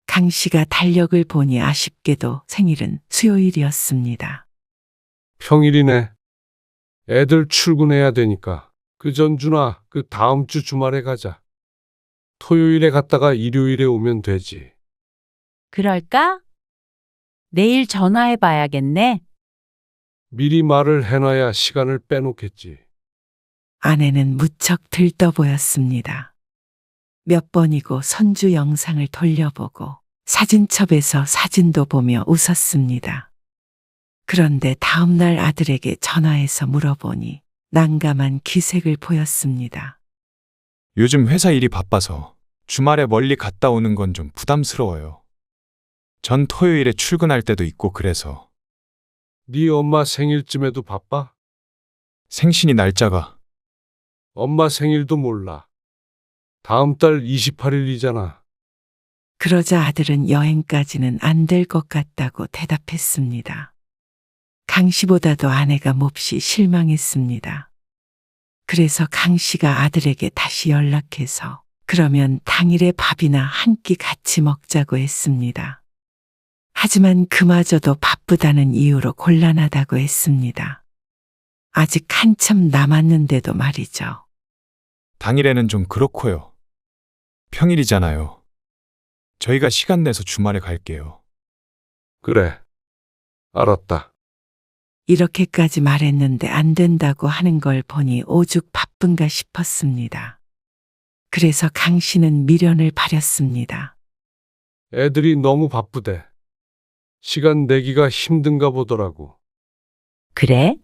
강 씨가 달력을 보니 아쉽게도 생일은 수요일이었습니다. 평일이네. 애들 출근해야 되니까. 그 전주나 그 다음 주 주말에 가자. 토요일에 갔다가 일요일에 오면 되지. 그럴까? 내일 전화해 봐야겠네. 미리 말을 해놔야 시간을 빼놓겠지. 아내는 무척 들떠 보였습니다. 몇 번이고 손주 영상을 돌려보고 사진첩에서 사진도 보며 웃었습니다. 그런데 다음날 아들에게 전화해서 물어보니 난감한 기색을 보였습니다. 요즘 회사 일이 바빠서 주말에 멀리 갔다 오는 건 좀 부담스러워요. 전 토요일에 출근할 때도 있고 그래서 네 엄마 생일쯤에도 바빠? 생신이 날짜가 엄마 생일도 몰라. 다음 달 28일이잖아. 그러자 아들은 여행까지는 안 될 것 같다고 대답했습니다. 강 씨보다도 아내가 몹시 실망했습니다. 그래서 강 씨가 아들에게 다시 연락해서 그러면 당일에 밥이나 한 끼 같이 먹자고 했습니다. 하지만 그마저도 바쁘다는 이유로 곤란하다고 했습니다. 아직 한참 남았는데도 말이죠. 당일에는 좀 그렇고요. 평일이잖아요. 저희가 시간 내서 주말에 갈게요. 그래. 알았다. 이렇게까지 말했는데 안 된다고 하는 걸 보니 오죽 바쁜가 싶었습니다. 그래서 강 씨는 미련을 바렸습니다. 애들이 너무 바쁘대. 시간 내기가 힘든가 보더라고. 그래?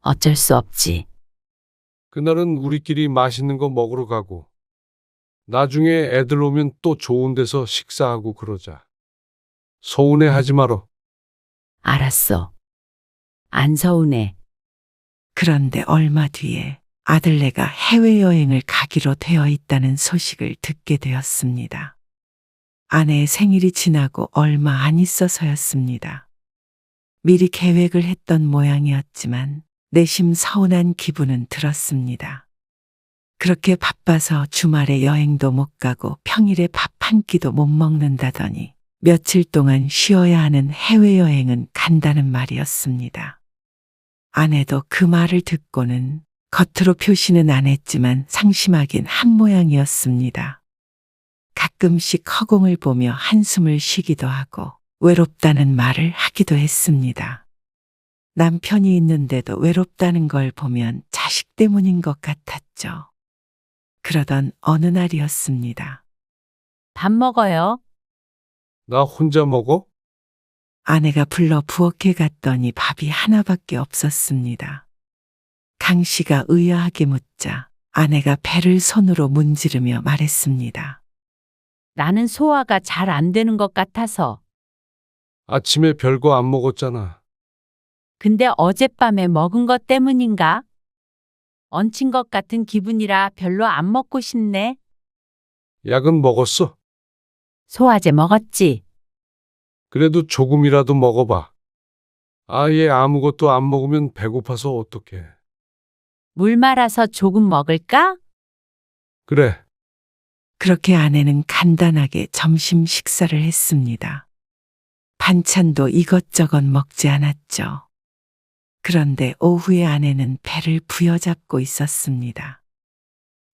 어쩔 수 없지. 그날은 우리끼리 맛있는 거 먹으러 가고, 나중에 애들 오면 또 좋은 데서 식사하고 그러자. 서운해하지 마라. 알았어. 안 서운해. 그런데 얼마 뒤에 아들네가 해외여행을 가기로 되어 있다는 소식을 듣게 되었습니다. 아내의 생일이 지나고 얼마 안 있어서였습니다. 미리 계획을 했던 모양이었지만 내심 서운한 기분은 들었습니다. 그렇게 바빠서 주말에 여행도 못 가고 평일에 밥 한 끼도 못 먹는다더니 며칠 동안 쉬어야 하는 해외여행은 간다는 말이었습니다. 아내도 그 말을 듣고는 겉으로 표시는 안 했지만 상심하긴 한 모양이었습니다. 가끔씩 허공을 보며 한숨을 쉬기도 하고 외롭다는 말을 하기도 했습니다. 남편이 있는데도 외롭다는 걸 보면 자식 때문인 것 같았죠. 그러던 어느 날이었습니다. 밥 먹어요. 나 혼자 먹어? 아내가 불러 부엌에 갔더니 밥이 하나밖에 없었습니다. 강 씨가 의아하게 묻자 아내가 배를 손으로 문지르며 말했습니다. 나는 소화가 잘 안 되는 것 같아서. 아침에 별거 안 먹었잖아. 근데 어젯밤에 먹은 것 때문인가? 얹힌 것 같은 기분이라 별로 안 먹고 싶네. 약은 먹었어? 소화제 먹었지? 그래도 조금이라도 먹어봐. 아예 아무것도 안 먹으면 배고파서 어떡해. 물 말아서 조금 먹을까? 그래. 그렇게 아내는 간단하게 점심 식사를 했습니다. 반찬도 이것저것 먹지 않았죠. 그런데 오후에 아내는 배를 부여잡고 있었습니다.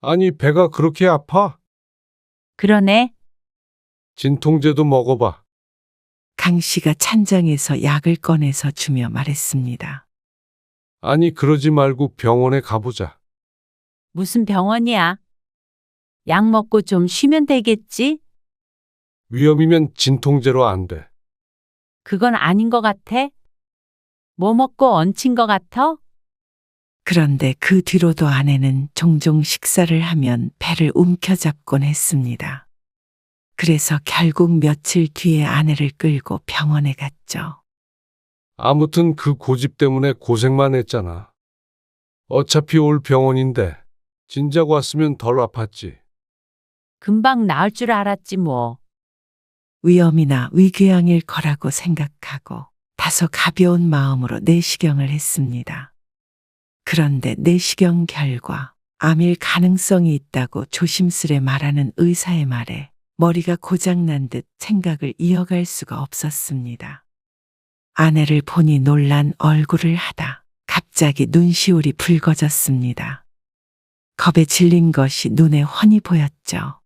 아니, 배가 그렇게 아파? 그러네. 진통제도 먹어봐. 강 씨가 찬장에서 약을 꺼내서 주며 말했습니다. 아니, 그러지 말고 병원에 가보자. 무슨 병원이야? 약 먹고 좀 쉬면 되겠지? 위험이면 진통제로 안 돼. 그건 아닌 것 같아. 뭐 먹고 얹힌 것 같아? 그런데 그 뒤로도 아내는 종종 식사를 하면 배를 움켜잡곤 했습니다. 그래서 결국 며칠 뒤에 아내를 끌고 병원에 갔죠. 아무튼 그 고집 때문에 고생만 했잖아. 어차피 올 병원인데 진작 왔으면 덜 아팠지. 금방 나을 줄 알았지 뭐. 위험이나 위궤양일 거라고 생각하고 다소 가벼운 마음으로 내시경을 했습니다. 그런데 내시경 결과 암일 가능성이 있다고 조심스레 말하는 의사의 말에 머리가 고장난 듯 생각을 이어갈 수가 없었습니다. 아내를 보니 놀란 얼굴을 하다 갑자기 눈시울이 붉어졌습니다. 겁에 질린 것이 눈에 훤히 보였죠.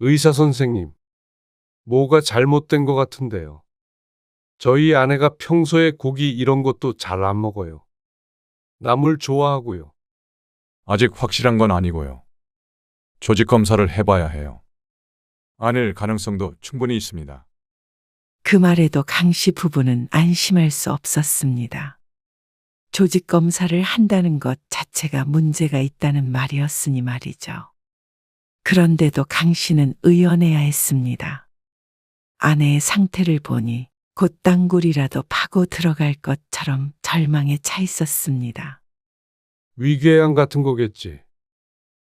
의사 선생님, 뭐가 잘못된 것 같은데요. 저희 아내가 평소에 고기 이런 것도 잘 안 먹어요. 나물 좋아하고요. 아직 확실한 건 아니고요. 조직 검사를 해봐야 해요. 아닐 가능성도 충분히 있습니다. 그 말에도 강 씨 부부는 안심할 수 없었습니다. 조직 검사를 한다는 것 자체가 문제가 있다는 말이었으니 말이죠. 그런데도 강 씨는 의연해야 했습니다. 아내의 상태를 보니 곧 땅굴이라도 파고 들어갈 것처럼 절망에 차 있었습니다. 위궤양 같은 거겠지.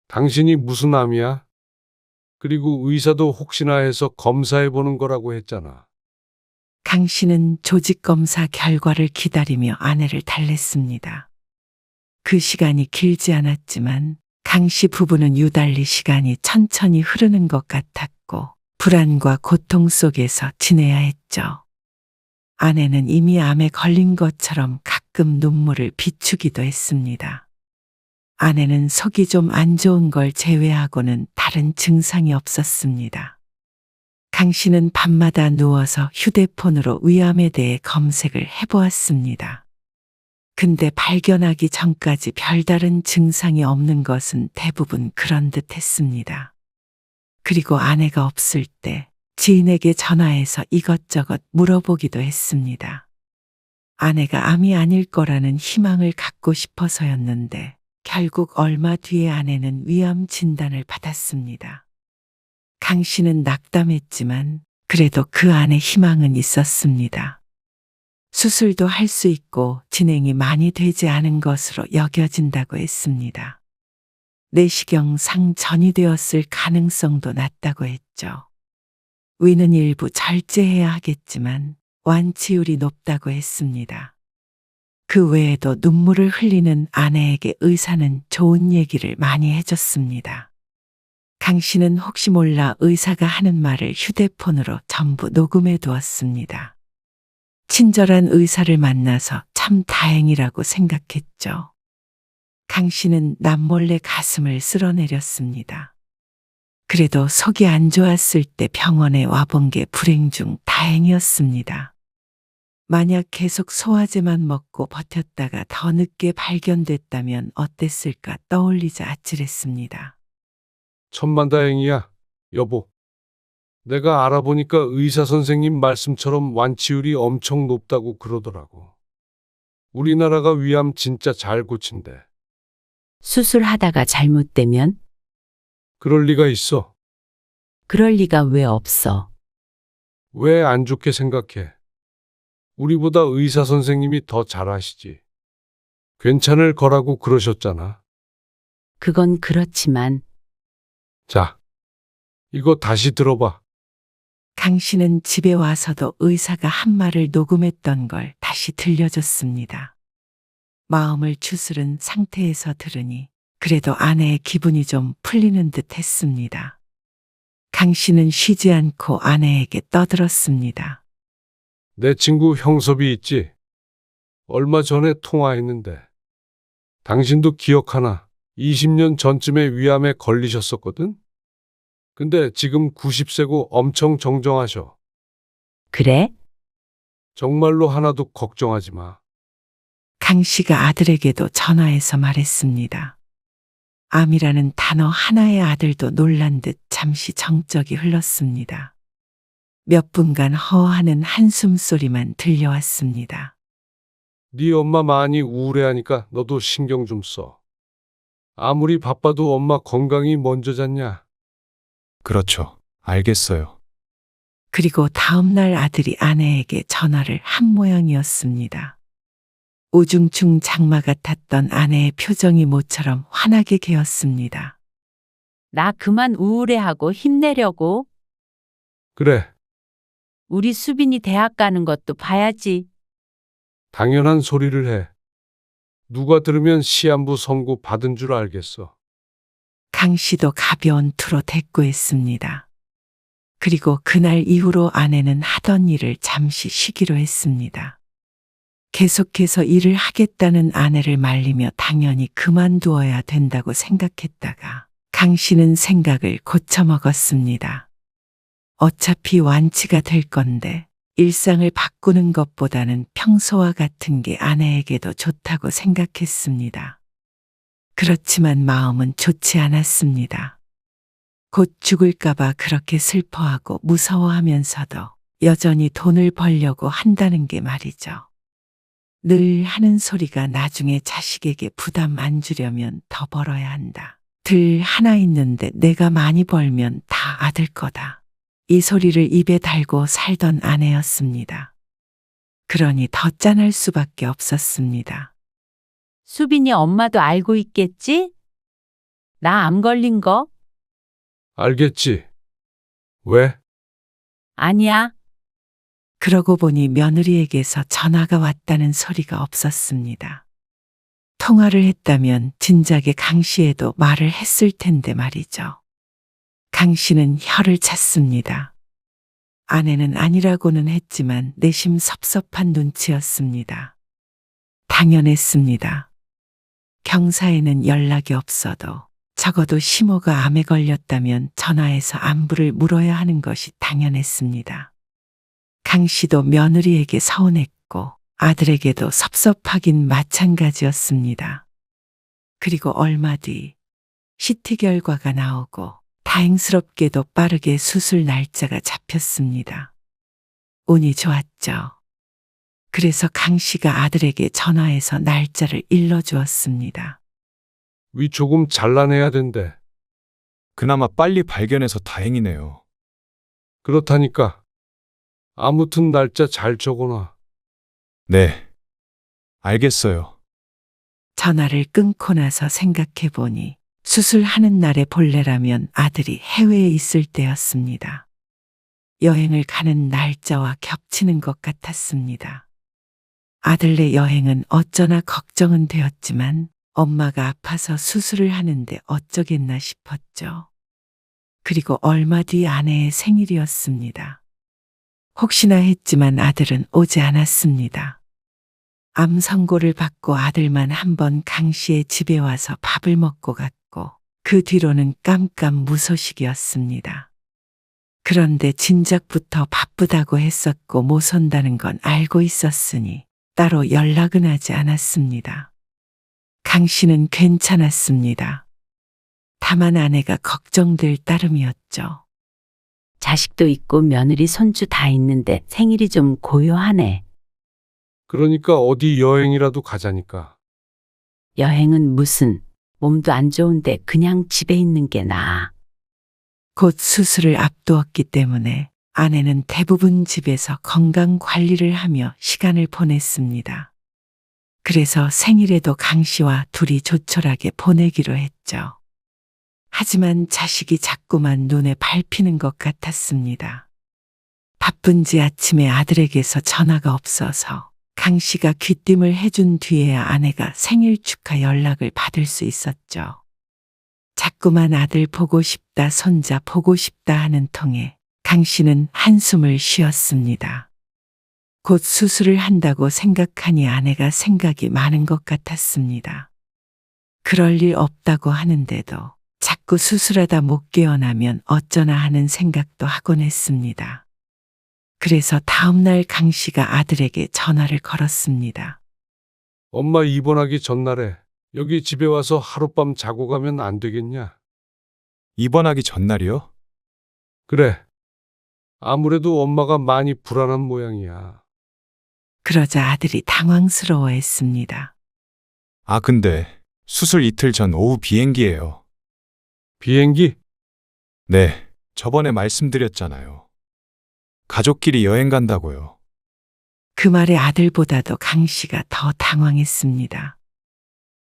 당신이 무슨 암이야? 그리고 의사도 혹시나 해서 검사해보는 거라고 했잖아. 강 씨는 조직 검사 결과를 기다리며 아내를 달랬습니다. 그 시간이 길지 않았지만 강 씨 부부는 유달리 시간이 천천히 흐르는 것 같았고 불안과 고통 속에서 지내야 했죠. 아내는 이미 암에 걸린 것처럼 가끔 눈물을 비추기도 했습니다. 아내는 속이 좀 안 좋은 걸 제외하고는 다른 증상이 없었습니다. 강 씨는 밤마다 누워서 휴대폰으로 위암에 대해 검색을 해보았습니다. 근데 발견하기 전까지 별다른 증상이 없는 것은 대부분 그런 듯 했습니다. 그리고 아내가 없을 때 지인에게 전화해서 이것저것 물어보기도 했습니다. 아내가 암이 아닐 거라는 희망을 갖고 싶어서였는데 결국 얼마 뒤에 아내는 위암 진단을 받았습니다. 강 씨는 낙담했지만 그래도 그 안에 희망은 있었습니다. 수술도 할 수 있고 진행이 많이 되지 않은 것으로 여겨진다고 했습니다. 내시경상 전이되었을 가능성도 낮다고 했죠. 위는 일부 절제해야 하겠지만 완치율이 높다고 했습니다. 그 외에도 눈물을 흘리는 아내에게 의사는 좋은 얘기를 많이 해줬습니다. 강 씨는 혹시 몰라 의사가 하는 말을 휴대폰으로 전부 녹음해 두었습니다. 친절한 의사를 만나서 참 다행이라고 생각했죠. 강 씨는 남몰래 가슴을 쓸어내렸습니다. 그래도 속이 안 좋았을 때 병원에 와본 게 불행 중 다행이었습니다. 만약 계속 소화제만 먹고 버텼다가 더 늦게 발견됐다면 어땠을까 떠올리자 아찔했습니다. 천만다행이야, 여보. 내가 알아보니까 의사 선생님 말씀처럼 완치율이 엄청 높다고 그러더라고. 우리나라가 위암 진짜 잘 고친대. 수술하다가 잘못되면 그럴 리가 있어. 그럴 리가 왜 없어. 왜 안 좋게 생각해? 우리보다 의사 선생님이 더 잘하시지. 괜찮을 거라고 그러셨잖아. 그건 그렇지만 자, 이거 다시 들어봐. 강 씨는 집에 와서도 의사가 한 말을 녹음했던 걸 다시 들려줬습니다. 마음을 추스른 상태에서 들으니 그래도 아내의 기분이 좀 풀리는 듯 했습니다. 강 씨는 쉬지 않고 아내에게 떠들었습니다. 내 친구 형섭이 있지? 얼마 전에 통화했는데. 당신도 기억하나? 20년 전쯤에 위암에 걸리셨었거든? 근데 지금 90세고 엄청 정정하셔. 그래? 정말로 하나도 걱정하지 마. 강 씨가 아들에게도 전화해서 말했습니다. 암이라는 단어 하나의 아들도 놀란 듯 잠시 정적이 흘렀습니다. 몇 분간 허하는 한숨 소리만 들려왔습니다. 네 엄마 많이 우울해하니까 너도 신경 좀 써. 아무리 바빠도 엄마 건강이 먼저잖냐? 그렇죠. 알겠어요. 그리고 다음날 아들이 아내에게 전화를 한 모양이었습니다. 우중충 장마 같았던 아내의 표정이 모처럼 환하게 개었습니다. 나 그만 우울해하고 힘내려고. 그래, 우리 수빈이 대학 가는 것도 봐야지. 당연한 소리를 해. 누가 들으면 시한부 선고 받은 줄 알겠어. 강 씨도 가벼운 투로 대꾸했습니다. 그리고 그날 이후로 아내는 하던 일을 잠시 쉬기로 했습니다. 계속해서 일을 하겠다는 아내를 말리며 당연히 그만두어야 된다고 생각했다가 강 씨는 생각을 고쳐먹었습니다. 어차피 완치가 될 건데 일상을 바꾸는 것보다는 평소와 같은 게 아내에게도 좋다고 생각했습니다. 그렇지만 마음은 좋지 않았습니다. 곧 죽을까봐 그렇게 슬퍼하고 무서워하면서도 여전히 돈을 벌려고 한다는 게 말이죠. 늘 하는 소리가 나중에 자식에게 부담 안 주려면 더 벌어야 한다. 들 하나 있는데 내가 많이 벌면 다 아들 거다. 이 소리를 입에 달고 살던 아내였습니다. 그러니 더 짠할 수밖에 없었습니다. 수빈이 엄마도 알고 있겠지? 나 암 걸린 거? 알겠지? 왜? 아니야. 그러고 보니 며느리에게서 전화가 왔다는 소리가 없었습니다. 통화를 했다면 진작에 강 씨에도 말을 했을 텐데 말이죠. 강 씨는 혀를 찼습니다. 아내는 아니라고는 했지만 내심 섭섭한 눈치였습니다. 당연했습니다. 경사에는 연락이 없어도 적어도 시모가 암에 걸렸다면 전화해서 안부를 물어야 하는 것이 당연했습니다. 강 씨도 며느리에게 서운했고 아들에게도 섭섭하긴 마찬가지였습니다. 그리고 얼마 뒤 CT 결과가 나오고 다행스럽게도 빠르게 수술 날짜가 잡혔습니다. 운이 좋았죠. 그래서 강 씨가 아들에게 전화해서 날짜를 일러주었습니다. 위 조금 잘라내야 된대. 그나마 빨리 발견해서 다행이네요. 그렇다니까. 아무튼 날짜 잘 적어놔. 네. 알겠어요. 전화를 끊고 나서 생각해 보니 수술하는 날의 본래라면 아들이 해외에 있을 때였습니다. 여행을 가는 날짜와 겹치는 것 같았습니다. 아들네 여행은 어쩌나 걱정은 되었지만 엄마가 아파서 수술을 하는데 어쩌겠나 싶었죠. 그리고 얼마 뒤 아내의 생일이었습니다. 혹시나 했지만 아들은 오지 않았습니다. 암 선고를 받고 아들만 한 번 강 씨의 집에 와서 밥을 먹고 갔고 그 뒤로는 깜깜무소식이었습니다. 그런데 진작부터 바쁘다고 했었고 못 온다는 건 알고 있었으니 따로 연락은 하지 않았습니다. 강 씨는 괜찮았습니다. 다만 아내가 걱정될 따름이었죠. 자식도 있고 며느리 손주 다 있는데 생일이 좀 고요하네. 그러니까 어디 여행이라도 가자니까. 여행은 무슨, 몸도 안 좋은데 그냥 집에 있는 게 나아. 곧 수술을 앞두었기 때문에 아내는 대부분 집에서 건강 관리를 하며 시간을 보냈습니다. 그래서 생일에도 강 씨와 둘이 조촐하게 보내기로 했죠. 하지만 자식이 자꾸만 눈에 밟히는 것 같았습니다. 바쁜지 아침에 아들에게서 전화가 없어서 강 씨가 귀띔을 해준 뒤에야 아내가 생일 축하 연락을 받을 수 있었죠. 자꾸만 아들 보고 싶다, 손자 보고 싶다 하는 통에 강 씨는 한숨을 쉬었습니다. 곧 수술을 한다고 생각하니 아내가 생각이 많은 것 같았습니다. 그럴 일 없다고 하는데도 자꾸 수술하다 못 깨어나면 어쩌나 하는 생각도 하곤 했습니다. 그래서 다음날 강 씨가 아들에게 전화를 걸었습니다. 엄마 입원하기 전날에 여기 집에 와서 하룻밤 자고 가면 안 되겠냐? 입원하기 전날이요? 그래. 아무래도 엄마가 많이 불안한 모양이야. 그러자 아들이 당황스러워했습니다. 아, 근데 수술 이틀 전 오후 비행기예요. 비행기? 네, 저번에 말씀드렸잖아요. 가족끼리 여행 간다고요. 그 말에 아들보다도 강 씨가 더 당황했습니다.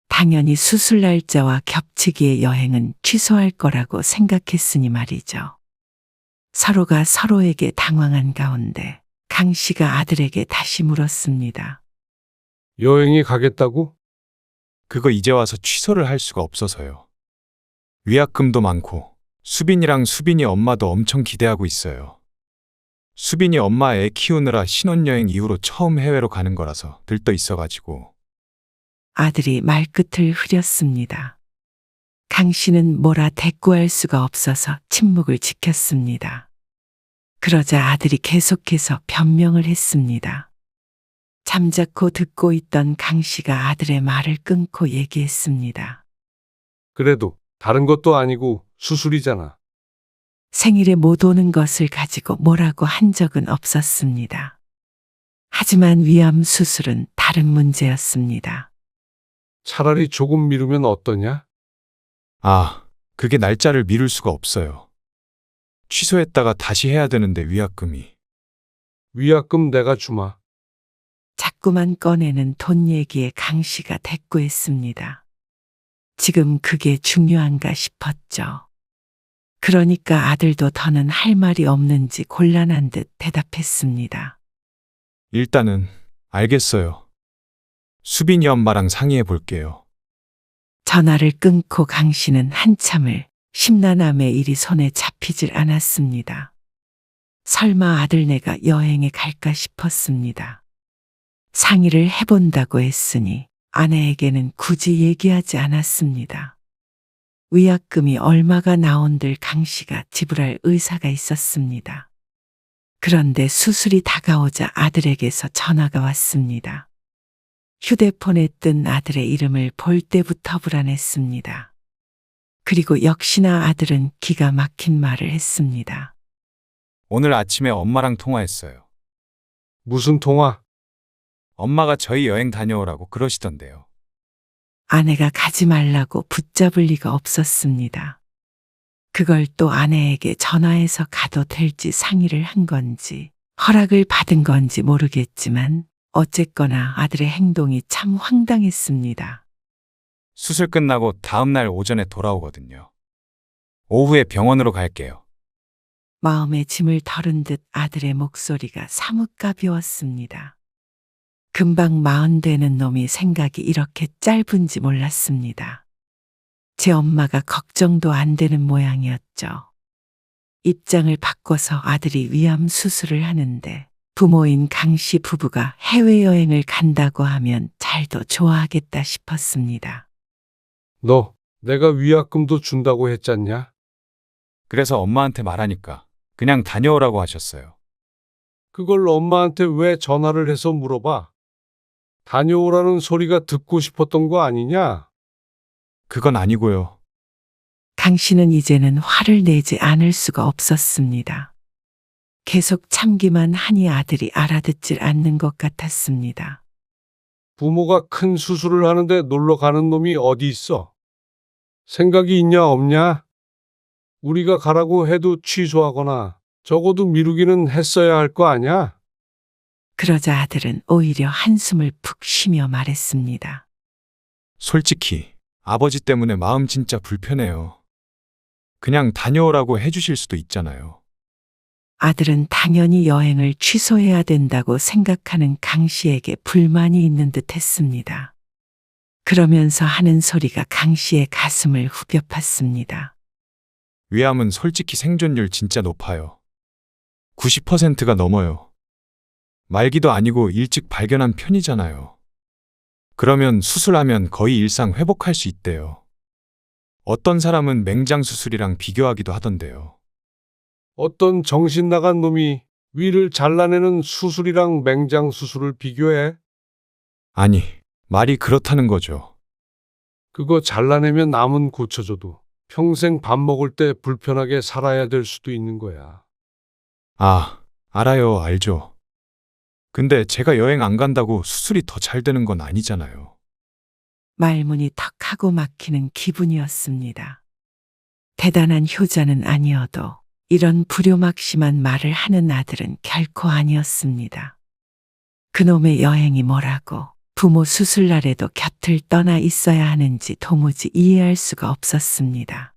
당연히 수술 날짜와 겹치기에 여행은 취소할 거라고 생각했으니 말이죠. 서로가 서로에게 당황한 가운데 강 씨가 아들에게 다시 물었습니다. 여행이 가겠다고? 그거 이제 와서 취소를 할 수가 없어서요. 위약금도 많고 수빈이랑 수빈이 엄마도 엄청 기대하고 있어요. 수빈이 엄마 애 키우느라 신혼여행 이후로 처음 해외로 가는 거라서 들떠 있어가지고. 아들이 말끝을 흐렸습니다. 강 씨는 뭐라 대꾸할 수가 없어서 침묵을 지켰습니다. 그러자 아들이 계속해서 변명을 했습니다. 잠자코 듣고 있던 강 씨가 아들의 말을 끊고 얘기했습니다. 그래도 다른 것도 아니고 수술이잖아. 생일에 못 오는 것을 가지고 뭐라고 한 적은 없었습니다. 하지만 위암 수술은 다른 문제였습니다. 차라리 조금 미루면 어떠냐? 아, 그게 날짜를 미룰 수가 없어요. 취소했다가 다시 해야 되는데 위약금이. 위약금 내가 주마. 자꾸만 꺼내는 돈 얘기에 강 씨가 대꾸했습니다. 지금 그게 중요한가 싶었죠. 그러니까 아들도 더는 할 말이 없는지 곤란한 듯 대답했습니다. 일단은 알겠어요. 수빈이 엄마랑 상의해 볼게요. 전화를 끊고 강 씨는 한참을 심란함의 일이 손에 잡히질 않았습니다. 설마 아들네가 여행에 갈까 싶었습니다. 상의를 해본다고 했으니 아내에게는 굳이 얘기하지 않았습니다. 위약금이 얼마가 나온들 강 씨가 지불할 의사가 있었습니다. 그런데 수술이 다가오자 아들에게서 전화가 왔습니다. 휴대폰에 뜬 아들의 이름을 볼 때부터 불안했습니다. 그리고 역시나 아들은 기가 막힌 말을 했습니다. 오늘 아침에 엄마랑 통화했어요. 무슨 통화? 엄마가 저희 여행 다녀오라고 그러시던데요. 아내가 가지 말라고 붙잡을 리가 없었습니다. 그걸 또 아내에게 전화해서 가도 될지 상의를 한 건지 허락을 받은 건지 모르겠지만 어쨌거나 아들의 행동이 참 황당했습니다. 수술 끝나고 다음날 오전에 돌아오거든요. 오후에 병원으로 갈게요. 마음의 짐을 덜은 듯 아들의 목소리가 사뭇 가벼웠습니다. 금방 40 되는 놈이 생각이 이렇게 짧은지 몰랐습니다. 제 엄마가 걱정도 안 되는 모양이었죠. 입장을 바꿔서 아들이 위암 수술을 하는데 부모인 강 씨 부부가 해외여행을 간다고 하면 잘도 좋아하겠다 싶었습니다. 너 내가 위약금도 준다고 했잖냐? 그래서 엄마한테 말하니까 그냥 다녀오라고 하셨어요. 그걸 엄마한테 왜 전화를 해서 물어봐? 다녀오라는 소리가 듣고 싶었던 거 아니냐? 그건 아니고요. 강 씨는 이제는 화를 내지 않을 수가 없었습니다. 계속 참기만 하니 아들이 알아듣질 않는 것 같았습니다. 부모가 큰 수술을 하는데 놀러 가는 놈이 어디 있어? 생각이 있냐 없냐? 우리가 가라고 해도 취소하거나 적어도 미루기는 했어야 할 거 아냐? 그러자 아들은 오히려 한숨을 푹 쉬며 말했습니다. 솔직히 아버지 때문에 마음 진짜 불편해요. 그냥 다녀오라고 해주실 수도 있잖아요. 아들은 당연히 여행을 취소해야 된다고 생각하는 강 씨에게 불만이 있는 듯 했습니다. 그러면서 하는 소리가 강 씨의 가슴을 후벼 팠습니다. 위암은 솔직히 생존율 진짜 높아요. 90%가 넘어요. 말기도 아니고 일찍 발견한 편이잖아요. 그러면 수술하면 거의 일상 회복할 수 있대요. 어떤 사람은 맹장 수술이랑 비교하기도 하던데요. 어떤 정신 나간 놈이 위를 잘라내는 수술이랑 맹장 수술을 비교해? 아니, 말이 그렇다는 거죠. 그거 잘라내면 남은 고쳐줘도 평생 밥 먹을 때 불편하게 살아야 될 수도 있는 거야. 아, 알아요, 알죠. 근데 제가 여행 안 간다고 수술이 더 잘 되는 건 아니잖아요. 말문이 턱하고 막히는 기분이었습니다. 대단한 효자는 아니어도 이런 불효막심한 말을 하는 아들은 결코 아니었습니다. 그놈의 여행이 뭐라고 부모 수술날에도 곁을 떠나 있어야 하는지 도무지 이해할 수가 없었습니다.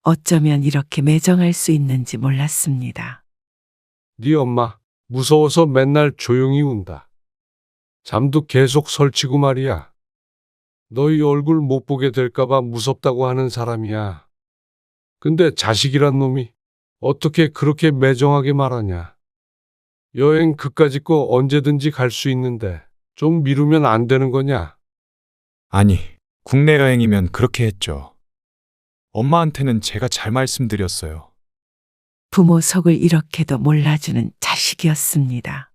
어쩌면 이렇게 매정할 수 있는지 몰랐습니다. 네 엄마 무서워서 맨날 조용히 운다. 잠도 계속 설치고 말이야. 너희 얼굴 못 보게 될까봐 무섭다고 하는 사람이야. 근데 자식이란 놈이 어떻게 그렇게 매정하게 말하냐. 여행 그까짓 거 언제든지 갈 수 있는데 좀 미루면 안 되는 거냐? 아니, 국내 여행이면 그렇게 했죠. 엄마한테는 제가 잘 말씀드렸어요. 부모 속을 이렇게도 몰라주는 자식이었습니다.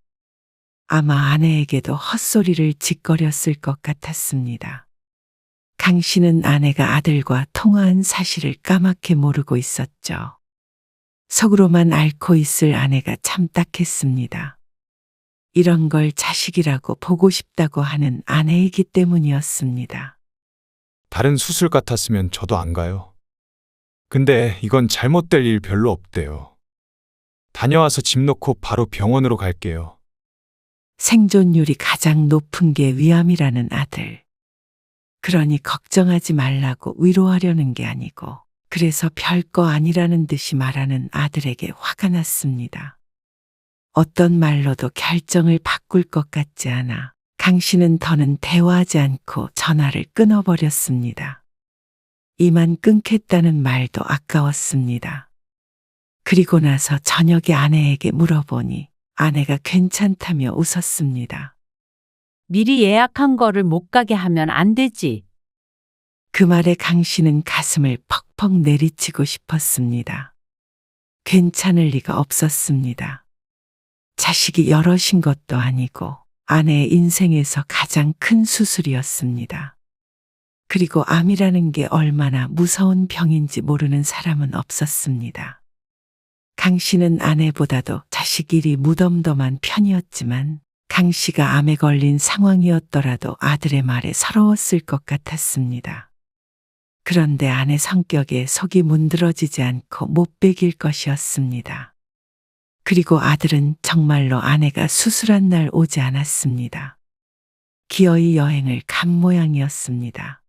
아마 아내에게도 헛소리를 짓거렸을 것 같았습니다. 강 씨는 아내가 아들과 통화한 사실을 까맣게 모르고 있었죠. 속으로만 앓고 있을 아내가 참 딱했습니다. 이런 걸 자식이라고 보고 싶다고 하는 아내이기 때문이었습니다. 다른 수술 같았으면 저도 안 가요. 근데 이건 잘못될 일 별로 없대요. 다녀와서 집 놓고 바로 병원으로 갈게요. 생존율이 가장 높은 게 위암이라는 아들. 그러니 걱정하지 말라고 위로하려는 게 아니고, 그래서 별거 아니라는 듯이 말하는 아들에게 화가 났습니다. 어떤 말로도 결정을 바꿀 것 같지 않아 강 씨는 더는 대화하지 않고 전화를 끊어버렸습니다. 이만 끊겠다는 말도 아까웠습니다. 그리고 나서 저녁에 아내에게 물어보니 아내가 괜찮다며 웃었습니다. 미리 예약한 거를 못 가게 하면 안 되지. 그 말에 강 씨는 가슴을 퍽퍽 내리치고 싶었습니다. 괜찮을 리가 없었습니다. 자식이 여럿인 것도 아니고 아내의 인생에서 가장 큰 수술이었습니다. 그리고 암이라는 게 얼마나 무서운 병인지 모르는 사람은 없었습니다. 강 씨는 아내보다도 자식 일이 무덤덤한 편이었지만 강 씨가 암에 걸린 상황이었더라도 아들의 말에 서러웠을 것 같았습니다. 그런데 아내 성격에 속이 문드러지지 않고 못 베길 것이었습니다. 그리고 아들은 정말로 아내가 수술한 날 오지 않았습니다. 기어이 여행을 간 모양이었습니다.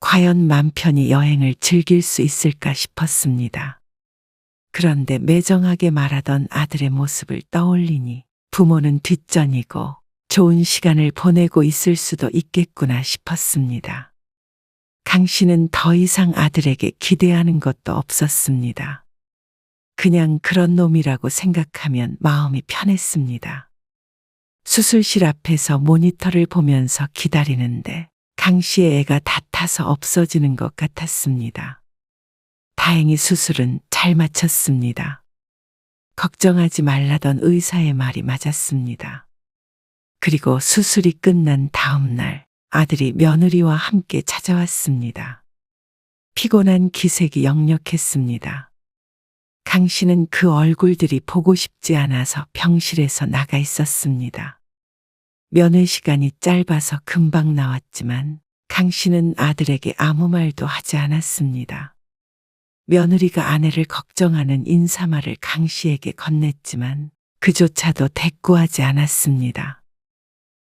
과연 맘 편히 여행을 즐길 수 있을까 싶었습니다. 그런데 매정하게 말하던 아들의 모습을 떠올리니 부모는 뒷전이고 좋은 시간을 보내고 있을 수도 있겠구나 싶었습니다. 강 씨는 더 이상 아들에게 기대하는 것도 없었습니다. 그냥 그런 놈이라고 생각하면 마음이 편했습니다. 수술실 앞에서 모니터를 보면서 기다리는데 강 씨의 애가 다 타서 없어지는 것 같았습니다. 다행히 수술은 잘 마쳤습니다. 걱정하지 말라던 의사의 말이 맞았습니다. 그리고 수술이 끝난 다음 날 아들이 며느리와 함께 찾아왔습니다. 피곤한 기색이 역력했습니다. 강 씨는 그 얼굴들이 보고 싶지 않아서 병실에서 나가 있었습니다. 면회 시간이 짧아서 금방 나왔지만 강 씨는 아들에게 아무 말도 하지 않았습니다. 며느리가 아내를 걱정하는 인사말을 강 씨에게 건넸지만 그조차도 대꾸하지 않았습니다.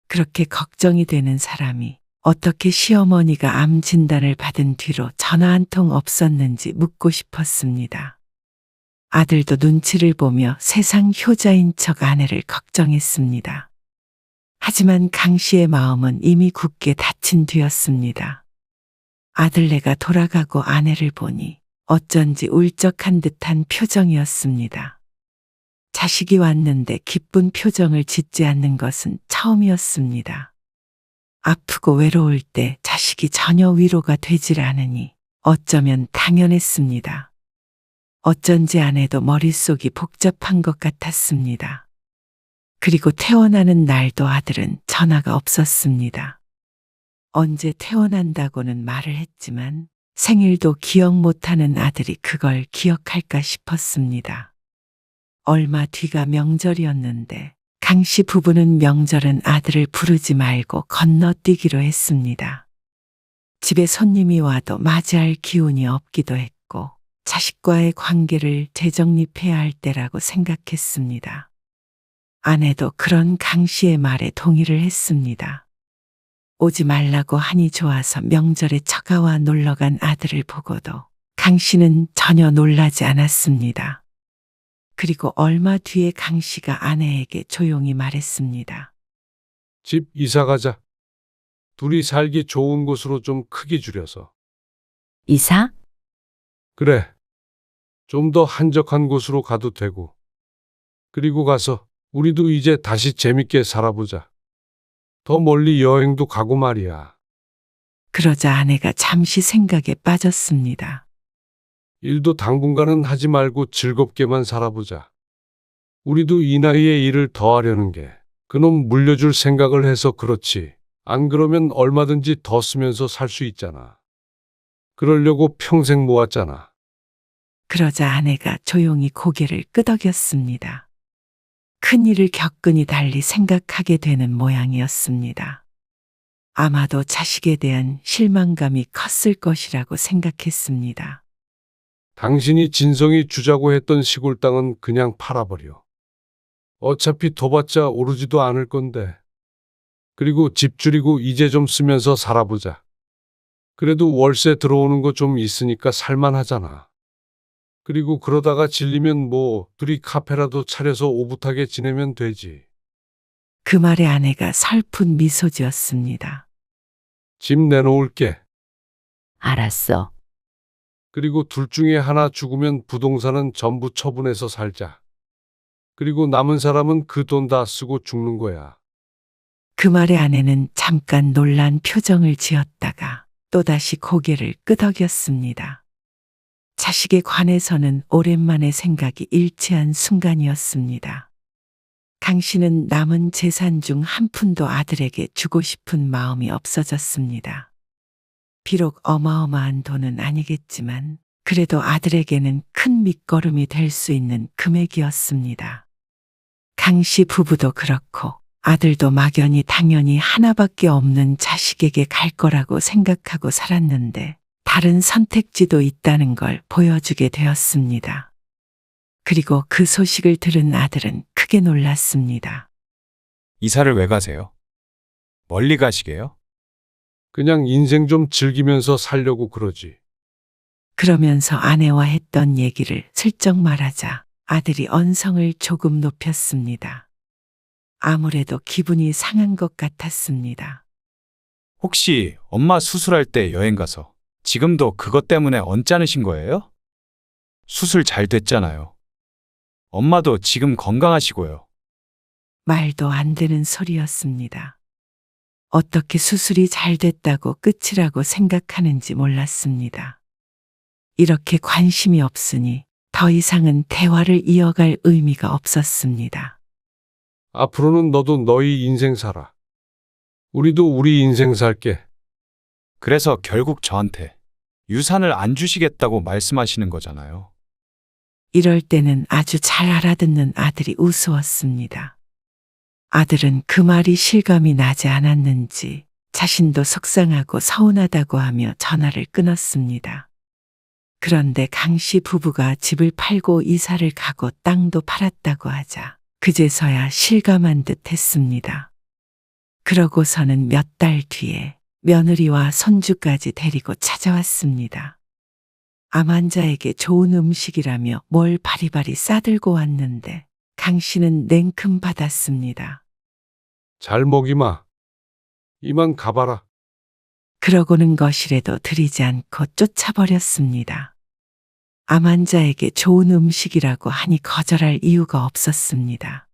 그렇게 걱정이 되는 사람이 어떻게 시어머니가 암 진단을 받은 뒤로 전화 한 통 없었는지 묻고 싶었습니다. 아들도 눈치를 보며 세상 효자인 척 아내를 걱정했습니다. 하지만 강 씨의 마음은 이미 굳게 닫힌 뒤였습니다. 아들네가 돌아가고 아내를 보니 어쩐지 울적한 듯한 표정이었습니다. 자식이 왔는데 기쁜 표정을 짓지 않는 것은 처음이었습니다. 아프고 외로울 때 자식이 전혀 위로가 되질 않으니 어쩌면 당연했습니다. 어쩐지 아내도 머릿속이 복잡한 것 같았습니다. 그리고 퇴원하는 날도 아들은 전화가 없었습니다. 언제 퇴원한다고는 말을 했지만 생일도 기억 못하는 아들이 그걸 기억할까 싶었습니다. 얼마 뒤가 명절이었는데 강 씨 부부는 명절은 아들을 부르지 말고 건너뛰기로 했습니다. 집에 손님이 와도 맞이할 기운이 없기도 했고 자식과의 관계를 재정립해야 할 때라고 생각했습니다. 아내도 그런 강 씨의 말에 동의를 했습니다. 오지 말라고 하니 좋아서 명절에 처가와 놀러간 아들을 보고도 강 씨는 전혀 놀라지 않았습니다. 그리고 얼마 뒤에 강 씨가 아내에게 조용히 말했습니다. 집 이사 가자. 둘이 살기 좋은 곳으로 좀 크게 줄여서. 이사? 그래. 좀 더 한적한 곳으로 가도 되고. 그리고 가서 우리도 이제 다시 재밌게 살아보자. 더 멀리 여행도 가고 말이야. 그러자 아내가 잠시 생각에 빠졌습니다. 일도 당분간은 하지 말고 즐겁게만 살아보자. 우리도 이 나이에 일을 더 하려는 게 그놈 물려줄 생각을 해서 그렇지. 안 그러면 얼마든지 더 쓰면서 살 수 있잖아. 그러려고 평생 모았잖아. 그러자 아내가 조용히 고개를 끄덕였습니다. 큰일을 겪으니 달리 생각하게 되는 모양이었습니다. 아마도 자식에 대한 실망감이 컸을 것이라고 생각했습니다. 당신이 진성이 주자고 했던 시골 땅은 그냥 팔아버려. 어차피 더 받자 오르지도 않을 건데. 그리고 집 줄이고 이제 좀 쓰면서 살아보자. 그래도 월세 들어오는 거 좀 있으니까 살만하잖아. 그리고 그러다가 질리면 뭐 둘이 카페라도 차려서 오붓하게 지내면 되지. 그 말에 아내가 설픈 미소 지었습니다. 집 내놓을게. 알았어. 그리고 둘 중에 하나 죽으면 부동산은 전부 처분해서 살자. 그리고 남은 사람은 그 돈 다 쓰고 죽는 거야. 그 말에 아내는 잠깐 놀란 표정을 지었다가 또다시 고개를 끄덕였습니다. 자식에 관해서는 오랜만에 생각이 일치한 순간이었습니다. 강 씨는 남은 재산 중 한 푼도 아들에게 주고 싶은 마음이 없어졌습니다. 비록 어마어마한 돈은 아니겠지만 그래도 아들에게는 큰 밑거름이 될 수 있는 금액이었습니다. 강 씨 부부도 그렇고 아들도 막연히 당연히 하나밖에 없는 자식에게 갈 거라고 생각하고 살았는데 다른 선택지도 있다는 걸 보여주게 되었습니다. 그리고 그 소식을 들은 아들은 크게 놀랐습니다. 이사를 왜 가세요? 멀리 가시게요? 그냥 인생 좀 즐기면서 살려고 그러지. 그러면서 아내와 했던 얘기를 슬쩍 말하자 아들이 언성을 조금 높였습니다. 아무래도 기분이 상한 것 같았습니다. 혹시 엄마 수술할 때 여행 가서 지금도 그것 때문에 언짢으신 거예요? 수술 잘 됐잖아요. 엄마도 지금 건강하시고요. 말도 안 되는 소리였습니다. 어떻게 수술이 잘 됐다고 끝이라고 생각하는지 몰랐습니다. 이렇게 관심이 없으니 더 이상은 대화를 이어갈 의미가 없었습니다. 앞으로는 너도 너희 인생 살아. 우리도 우리 인생 살게. 그래서 결국 저한테 유산을 안 주시겠다고 말씀하시는 거잖아요. 이럴 때는 아주 잘 알아듣는 아들이 우스웠습니다. 아들은 그 말이 실감이 나지 않았는지 자신도 속상하고 서운하다고 하며 전화를 끊었습니다. 그런데 강 씨 부부가 집을 팔고 이사를 가고 땅도 팔았다고 하자 그제서야 실감한 듯 했습니다. 그러고서는 몇 달 뒤에 며느리와 손주까지 데리고 찾아왔습니다. 암 환자에게 좋은 음식이라며 뭘 바리바리 싸들고 왔는데 강 씨는 냉큼 받았습니다. 잘 먹이마. 이만 가봐라. 그러고는 거실에도 들이지 않고 쫓아버렸습니다. 암 환자에게 좋은 음식이라고 하니 거절할 이유가 없었습니다.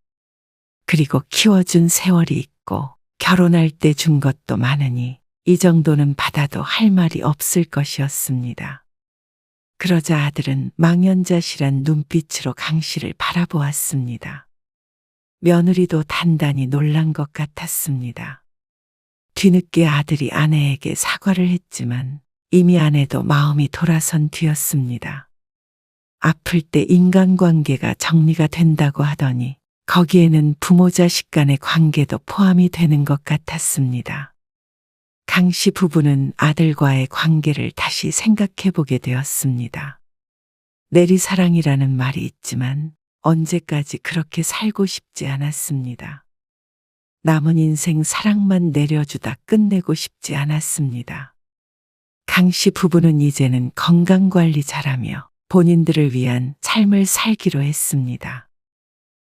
그리고 키워준 세월이 있고 결혼할 때 준 것도 많으니 이 정도는 받아도 할 말이 없을 것이었습니다. 그러자 아들은 망연자실한 눈빛으로 강 씨를 바라보았습니다. 며느리도 단단히 놀란 것 같았습니다. 뒤늦게 아들이 아내에게 사과를 했지만 이미 아내도 마음이 돌아선 뒤였습니다. 아플 때 인간관계가 정리가 된다고 하더니 거기에는 부모 자식 간의 관계도 포함이 되는 것 같았습니다. 강 씨 부부는 아들과의 관계를 다시 생각해 보게 되었습니다. 내리사랑이라는 말이 있지만 언제까지 그렇게 살고 싶지 않았습니다. 남은 인생 사랑만 내려주다 끝내고 싶지 않았습니다. 강 씨 부부는 이제는 건강관리 잘하며 본인들을 위한 삶을 살기로 했습니다.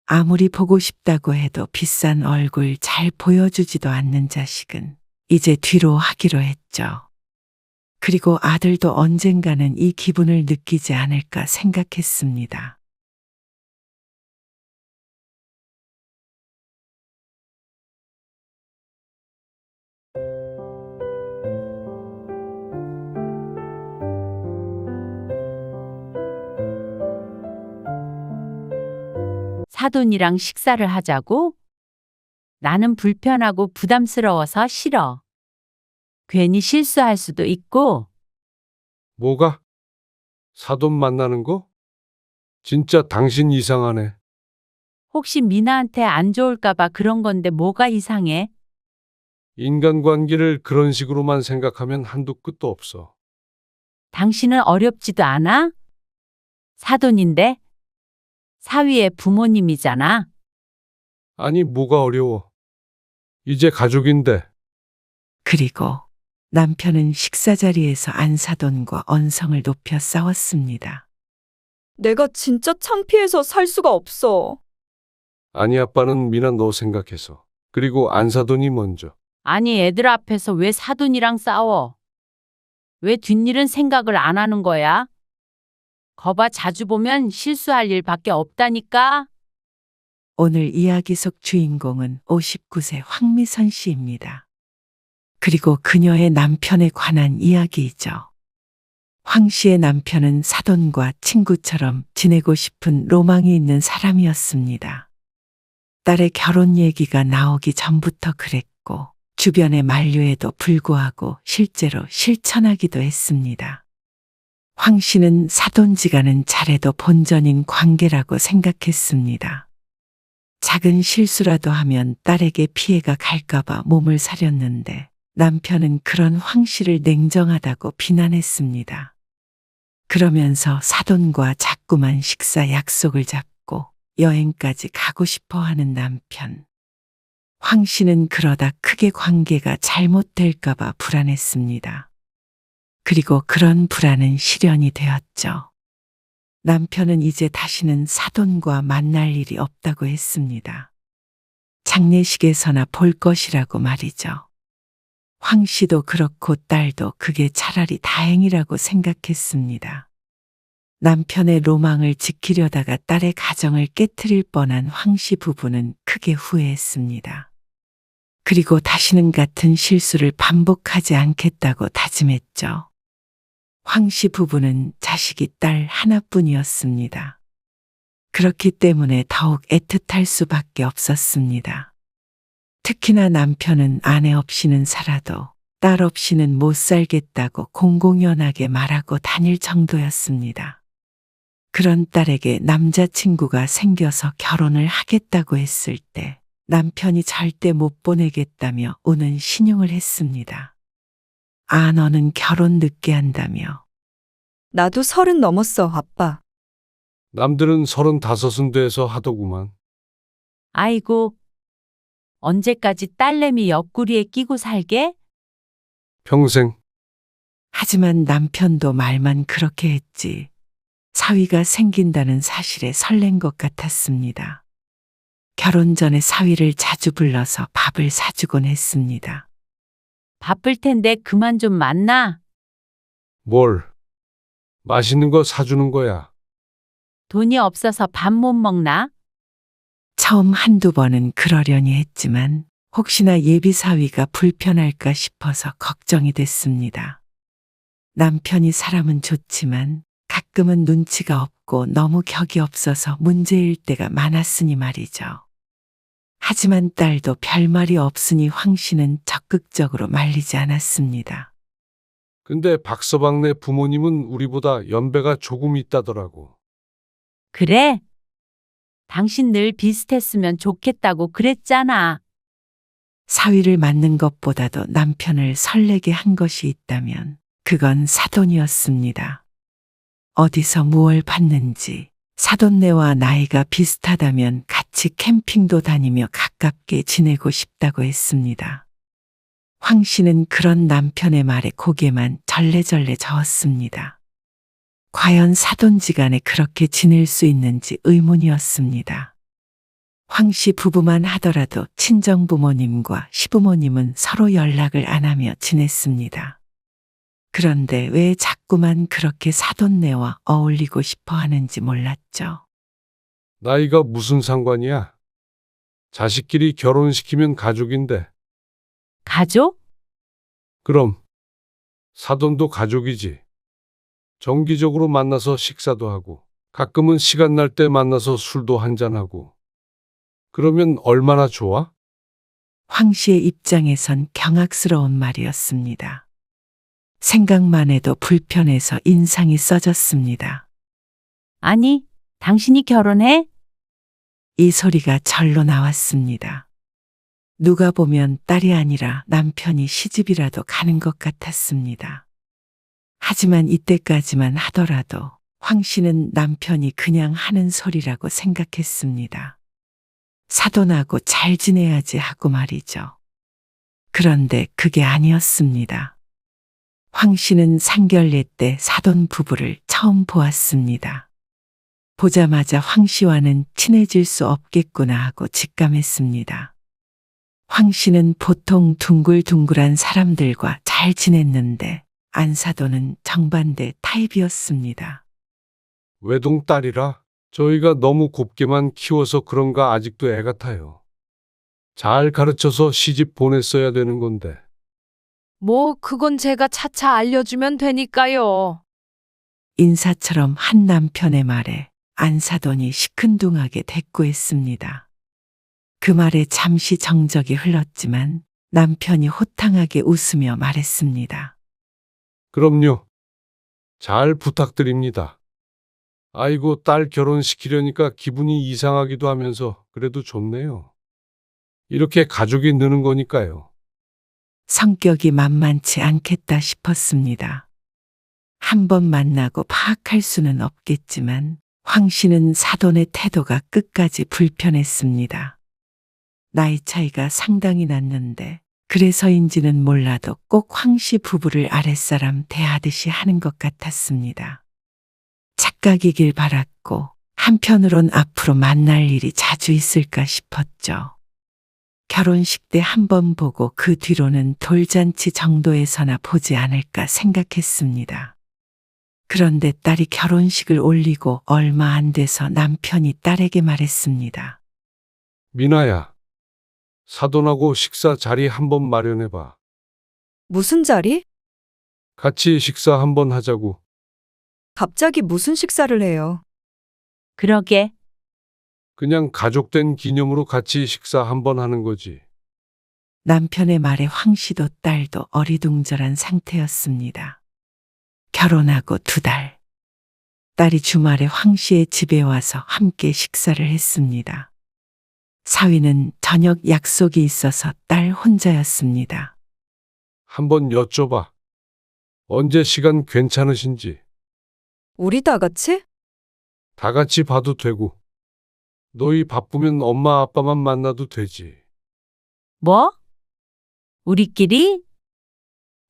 아무리 보고 싶다고 해도 비싼 얼굴 잘 보여주지도 않는 자식은 이제 뒤로 하기로 했죠. 그리고 아들도 언젠가는 이 기분을 느끼지 않을까 생각했습니다. 사돈이랑 식사를 하자고? 나는 불편하고 부담스러워서 싫어. 괜히 실수할 수도 있고, 뭐가? 사돈 만나는 거? 진짜 당신 이상하네. 혹시 미나한테 안 좋을까봐 그런 건데 뭐가 이상해? 인간관계를 그런 식으로만 생각하면 한도 끝도 없어. 당신은 어렵지도 않아? 사돈인데? 사위의 부모님이잖아. 아니, 뭐가 어려워. 이제 가족인데. 그리고 남편은 식사 자리에서 안사돈과 언성을 높여 싸웠습니다. 내가 진짜 창피해서 살 수가 없어. 아니, 아빠는 미나 너 생각해서. 그리고 안사돈이 먼저. 아니, 애들 앞에서 왜 사돈이랑 싸워? 왜 뒷일은 생각을 안 하는 거야? 거봐, 자주 보면 실수할 일밖에 없다니까? 오늘 이야기 속 주인공은 59세 황미선 씨입니다. 그리고 그녀의 남편에 관한 이야기이죠. 황 씨의 남편은 사돈과 친구처럼 지내고 싶은 로망이 있는 사람이었습니다. 딸의 결혼 얘기가 나오기 전부터 그랬고, 주변의 만류에도 불구하고 실제로 실천하기도 했습니다. 황 씨는 사돈지간은 잘해도 본전인 관계라고 생각했습니다. 작은 실수라도 하면 딸에게 피해가 갈까봐 몸을 사렸는데 남편은 그런 황 씨를 냉정하다고 비난했습니다. 그러면서 사돈과 자꾸만 식사 약속을 잡고 여행까지 가고 싶어 하는 남편. 황 씨는 그러다 크게 관계가 잘못될까봐 불안했습니다. 그리고 그런 불안은 실현이 되었죠. 남편은 이제 다시는 사돈과 만날 일이 없다고 했습니다. 장례식에서나 볼 것이라고 말이죠. 황 씨도 그렇고 딸도 그게 차라리 다행이라고 생각했습니다. 남편의 로망을 지키려다가 딸의 가정을 깨트릴 뻔한 황 씨 부부는 크게 후회했습니다. 그리고 다시는 같은 실수를 반복하지 않겠다고 다짐했죠. 황 씨 부부는 자식이 딸 하나뿐이었습니다. 그렇기 때문에 더욱 애틋할 수밖에 없었습니다. 특히나 남편은 아내 없이는 살아도 딸 없이는 못 살겠다고 공공연하게 말하고 다닐 정도였습니다. 그런 딸에게 남자친구가 생겨서 결혼을 하겠다고 했을 때 남편이 절대 못 보내겠다며 우는 신용을 했습니다. 아, 너는 결혼 늦게 한다며. 나도 30 넘었어, 아빠. 남들은 35은 돼서 하더구만. 아이고, 언제까지 딸내미 옆구리에 끼고 살게? 평생. 하지만 남편도 말만 그렇게 했지. 사위가 생긴다는 사실에 설렌 것 같았습니다. 결혼 전에 사위를 자주 불러서 밥을 사주곤 했습니다. 바쁠 텐데 그만 좀 만나. 뭘? 맛있는 거 사주는 거야. 돈이 없어서 밥 못 먹나? 처음 한두 번은 그러려니 했지만 혹시나 예비 사위가 불편할까 싶어서 걱정이 됐습니다. 남편이 사람은 좋지만 가끔은 눈치가 없고 너무 격이 없어서 문제일 때가 많았으니 말이죠. 하지만 딸도 별말이 없으니 황 씨는 적극적으로 말리지 않았습니다. 근데 박서방네 부모님은 우리보다 연배가 조금 있다더라고. 그래? 당신 늘 비슷했으면 좋겠다고 그랬잖아. 사위를 맡는 것보다도 남편을 설레게 한 것이 있다면 그건 사돈이었습니다. 어디서 무얼 받는지, 사돈네와 나이가 비슷하다면 같이 캠핑도 다니며 가깝게 지내고 싶다고 했습니다. 황 씨는 그런 남편의 말에 고개만 절레절레 저었습니다. 과연 사돈지간에 그렇게 지낼 수 있는지 의문이었습니다. 황 씨 부부만 하더라도 친정부모님과 시부모님은 서로 연락을 안 하며 지냈습니다. 그런데 왜 자꾸만 그렇게 사돈네와 어울리고 싶어 하는지 몰랐죠. 나이가 무슨 상관이야? 자식끼리 결혼시키면 가족인데. 가족? 그럼 사돈도 가족이지. 정기적으로 만나서 식사도 하고 가끔은 시간 날 때 만나서 술도 한잔하고 그러면 얼마나 좋아? 황 씨의 입장에선 경악스러운 말이었습니다. 생각만 해도 불편해서 인상이 써졌습니다. 아니, 당신이 결혼해? 이 소리가 절로 나왔습니다. 누가 보면 딸이 아니라 남편이 시집이라도 가는 것 같았습니다. 하지만 이때까지만 하더라도 황 씨는 남편이 그냥 하는 소리라고 생각했습니다. 사돈하고 잘 지내야지 하고 말이죠. 그런데 그게 아니었습니다. 황 씨는 상견례 때 사돈 부부를 처음 보았습니다. 보자마자 황 씨와는 친해질 수 없겠구나 하고 직감했습니다. 황 씨는 보통 둥글둥글한 사람들과 잘 지냈는데 안사돈은 정반대 타입이었습니다. 외동딸이라 저희가 너무 곱게만 키워서 그런가 아직도 애 같아요. 잘 가르쳐서 시집 보냈어야 되는 건데. 뭐, 그건 제가 차차 알려주면 되니까요. 인사처럼 한 남편의 말에 안사돈이 시큰둥하게 대꾸했습니다. 그 말에 잠시 정적이 흘렀지만 남편이 호탕하게 웃으며 말했습니다. 그럼요. 잘 부탁드립니다. 아이고, 딸 결혼시키려니까 기분이 이상하기도 하면서 그래도 좋네요. 이렇게 가족이 느는 거니까요. 성격이 만만치 않겠다 싶었습니다. 한 번 만나고 파악할 수는 없겠지만 황 씨는 사돈의 태도가 끝까지 불편했습니다. 나이 차이가 상당히 났는데 그래서인지는 몰라도 꼭 황 씨 부부를 아랫사람 대하듯이 하는 것 같았습니다. 착각이길 바랐고 한편으론 앞으로 만날 일이 자주 있을까 싶었죠. 결혼식 때 한 번 보고 그 뒤로는 돌잔치 정도에서나 보지 않을까 생각했습니다. 그런데 딸이 결혼식을 올리고 얼마 안 돼서 남편이 딸에게 말했습니다. 미나야, 사돈하고 식사 자리 한번 마련해봐. 무슨 자리? 같이 식사 한번 하자고. 갑자기 무슨 식사를 해요? 그러게. 그냥 가족된 기념으로 같이 식사 한번 하는 거지. 남편의 말에 황 씨도 딸도 어리둥절한 상태였습니다. 결혼하고 2달. 딸이 주말에 황 씨의 집에 와서 함께 식사를 했습니다. 사위는 저녁 약속이 있어서 딸 혼자였습니다. 한번 여쭤봐. 언제 시간 괜찮으신지. 우리 다 같이? 다 같이 봐도 되고. 너희 바쁘면 엄마 아빠만 만나도 되지. 뭐? 우리끼리?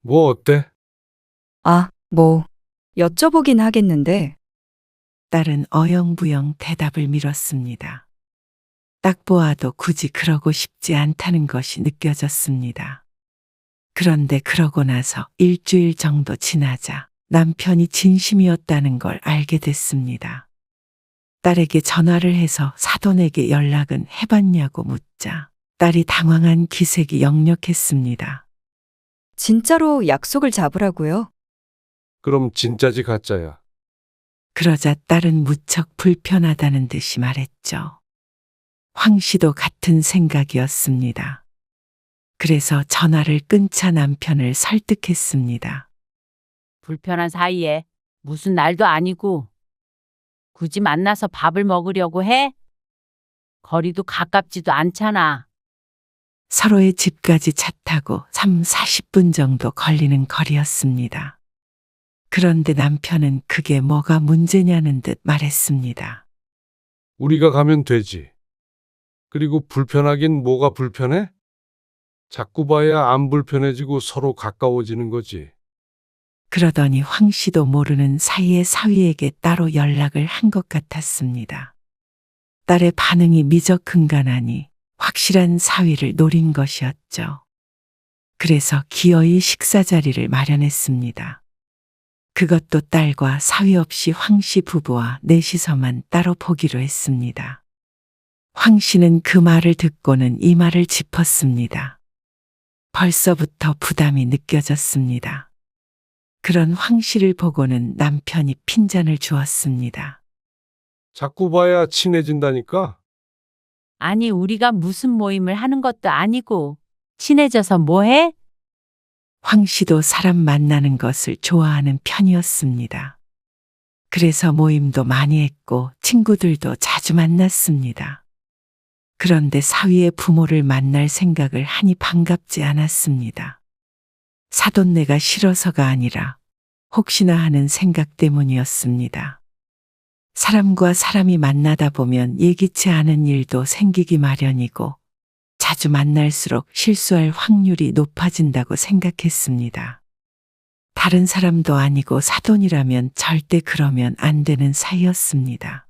뭐 어때? 아, 뭐, 여쭤보긴 하겠는데, 딸은 어영부영 대답을 미뤘습니다. 딱 보아도 굳이 그러고 싶지 않다는 것이 느껴졌습니다. 그런데 그러고 나서 일주일 정도 지나자 남편이 진심이었다는 걸 알게 됐습니다. 딸에게 전화를 해서 사돈에게 연락은 해봤냐고 묻자 딸이 당황한 기색이 역력했습니다. 진짜로 약속을 잡으라고요? 그럼 진짜지 가짜야. 그러자 딸은 무척 불편하다는 듯이 말했죠. 황 씨도 같은 생각이었습니다. 그래서 전화를 끊자 남편을 설득했습니다. 불편한 사이에 무슨 날도 아니고 굳이 만나서 밥을 먹으려고 해? 거리도 가깝지도 않잖아. 서로의 집까지 차 타고 3, 40분 정도 걸리는 거리였습니다. 그런데 남편은 그게 뭐가 문제냐는 듯 말했습니다. 우리가 가면 되지. 그리고 불편하긴 뭐가 불편해? 자꾸 봐야 안 불편해지고 서로 가까워지는 거지. 그러더니 황 씨도 모르는 사이에 사위에게 따로 연락을 한 것 같았습니다. 딸의 반응이 미적근간하니 확실한 사위를 노린 것이었죠. 그래서 기어이 식사 자리를 마련했습니다. 그것도 딸과 사위 없이 황 씨 부부와 넷이서만 따로 보기로 했습니다. 황 씨는 그 말을 듣고는 이마를 짚었습니다. 벌써부터 부담이 느껴졌습니다. 그런 황 씨를 보고는 남편이 핀잔을 주었습니다. 자꾸 봐야 친해진다니까? 아니, 우리가 무슨 모임을 하는 것도 아니고 친해져서 뭐해? 황 씨도 사람 만나는 것을 좋아하는 편이었습니다. 그래서 모임도 많이 했고 친구들도 자주 만났습니다. 그런데 사위의 부모를 만날 생각을 하니 반갑지 않았습니다. 사돈네가 싫어서가 아니라 혹시나 하는 생각 때문이었습니다. 사람과 사람이 만나다 보면 예기치 않은 일도 생기기 마련이고 자주 만날수록 실수할 확률이 높아진다고 생각했습니다. 다른 사람도 아니고 사돈이라면 절대 그러면 안 되는 사이였습니다.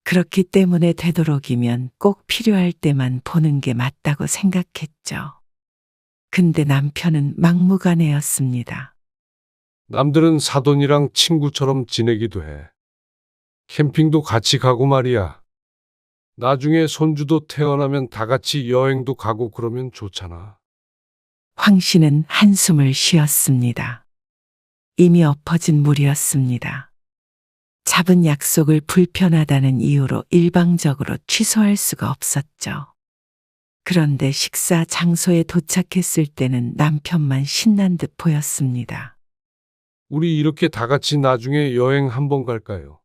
그렇기 때문에 되도록이면 꼭 필요할 때만 보는 게 맞다고 생각했죠. 근데 남편은 막무가내였습니다. 남들은 사돈이랑 친구처럼 지내기도 해. 캠핑도 같이 가고 말이야. 나중에 손주도 태어나면 다 같이 여행도 가고 그러면 좋잖아. 황 씨는 한숨을 쉬었습니다. 이미 엎어진 물이었습니다. 잡은 약속을 불편하다는 이유로 일방적으로 취소할 수가 없었죠. 그런데 식사 장소에 도착했을 때는 남편만 신난 듯 보였습니다. 우리 이렇게 다 같이 나중에 여행 한번 갈까요?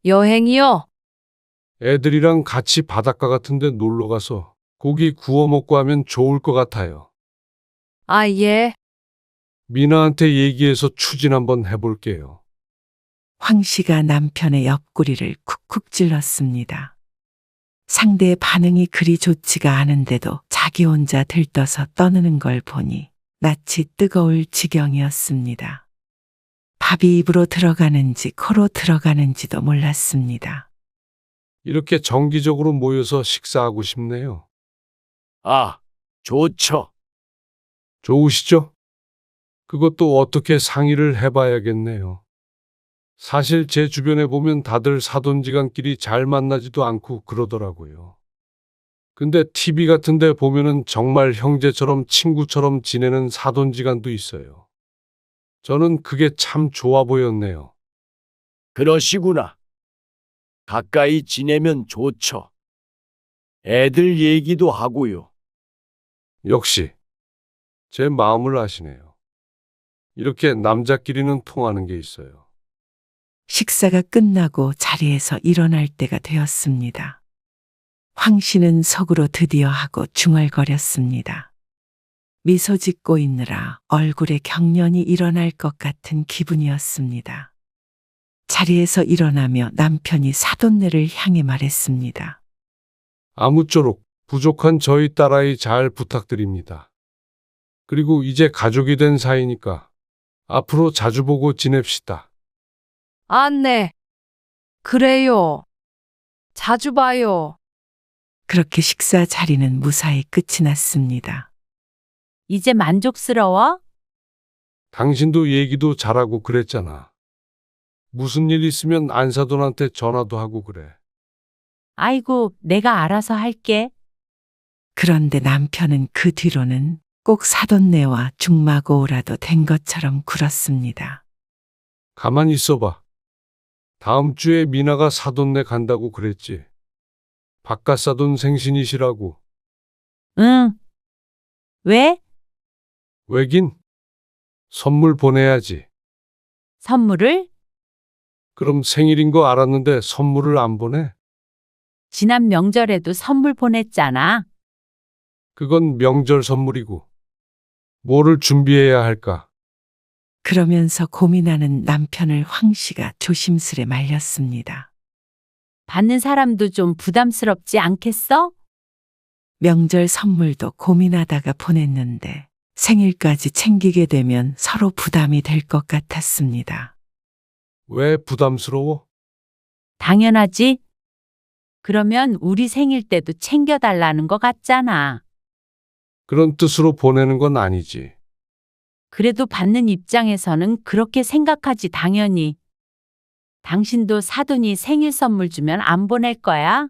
여행이요? 애들이랑 같이 바닷가 같은 데 놀러 가서 고기 구워 먹고 하면 좋을 것 같아요. 아, 예. 미나한테 얘기해서 추진 한번 해볼게요. 황 씨가 남편의 옆구리를 쿡쿡 찔렀습니다. 상대의 반응이 그리 좋지가 않은데도 자기 혼자 들떠서 떠드는 걸 보니 낯이 뜨거울 지경이었습니다. 밥이 입으로 들어가는지 코로 들어가는지도 몰랐습니다. 이렇게 정기적으로 모여서 식사하고 싶네요. 아, 좋죠. 좋으시죠? 그것도 어떻게 상의를 해봐야겠네요. 사실 제 주변에 보면 다들 사돈지간끼리 잘 만나지도 않고 그러더라고요. 근데 TV 같은 데 보면은 정말 형제처럼 친구처럼 지내는 사돈지간도 있어요. 저는 그게 참 좋아 보였네요. 그러시구나. 가까이 지내면 좋죠. 애들 얘기도 하고요. 역시 제 마음을 아시네요. 이렇게 남자끼리는 통하는 게 있어요. 식사가 끝나고 자리에서 일어날 때가 되었습니다. 황 씨는 속으로 드디어 하고 중얼거렸습니다. 미소 짓고 있느라 얼굴에 경련이 일어날 것 같은 기분이었습니다. 자리에서 일어나며 남편이 사돈네를 향해 말했습니다. 아무쪼록 부족한 저희 딸아이 잘 부탁드립니다. 그리고 이제 가족이 된 사이니까 앞으로 자주 보고 지냅시다. 아, 네. 그래요. 자주 봐요. 그렇게 식사 자리는 무사히 끝이 났습니다. 이제 만족스러워? 당신도 얘기도 잘하고 그랬잖아. 무슨 일 있으면 안사돈한테 전화도 하고 그래. 아이고, 내가 알아서 할게. 그런데 남편은 그 뒤로는 꼭 사돈네와 중마고우라도 된 것처럼 굴었습니다. 가만히 있어봐. 다음 주에 미나가 사돈네 간다고 그랬지. 바깥 사돈 생신이시라고. 응. 왜? 왜긴? 선물 보내야지. 선물을? 그럼 생일인 거 알았는데 선물을 안 보내? 지난 명절에도 선물 보냈잖아. 그건 명절 선물이고. 뭐를 준비해야 할까? 그러면서 고민하는 남편을 황 씨가 조심스레 말렸습니다. 받는 사람도 좀 부담스럽지 않겠어? 명절 선물도 고민하다가 보냈는데 생일까지 챙기게 되면 서로 부담이 될 것 같았습니다. 왜 부담스러워? 당연하지. 그러면 우리 생일 때도 챙겨달라는 거 같잖아. 그런 뜻으로 보내는 건 아니지. 그래도 받는 입장에서는 그렇게 생각하지 당연히. 당신도 사돈이 생일 선물 주면 안 보낼 거야?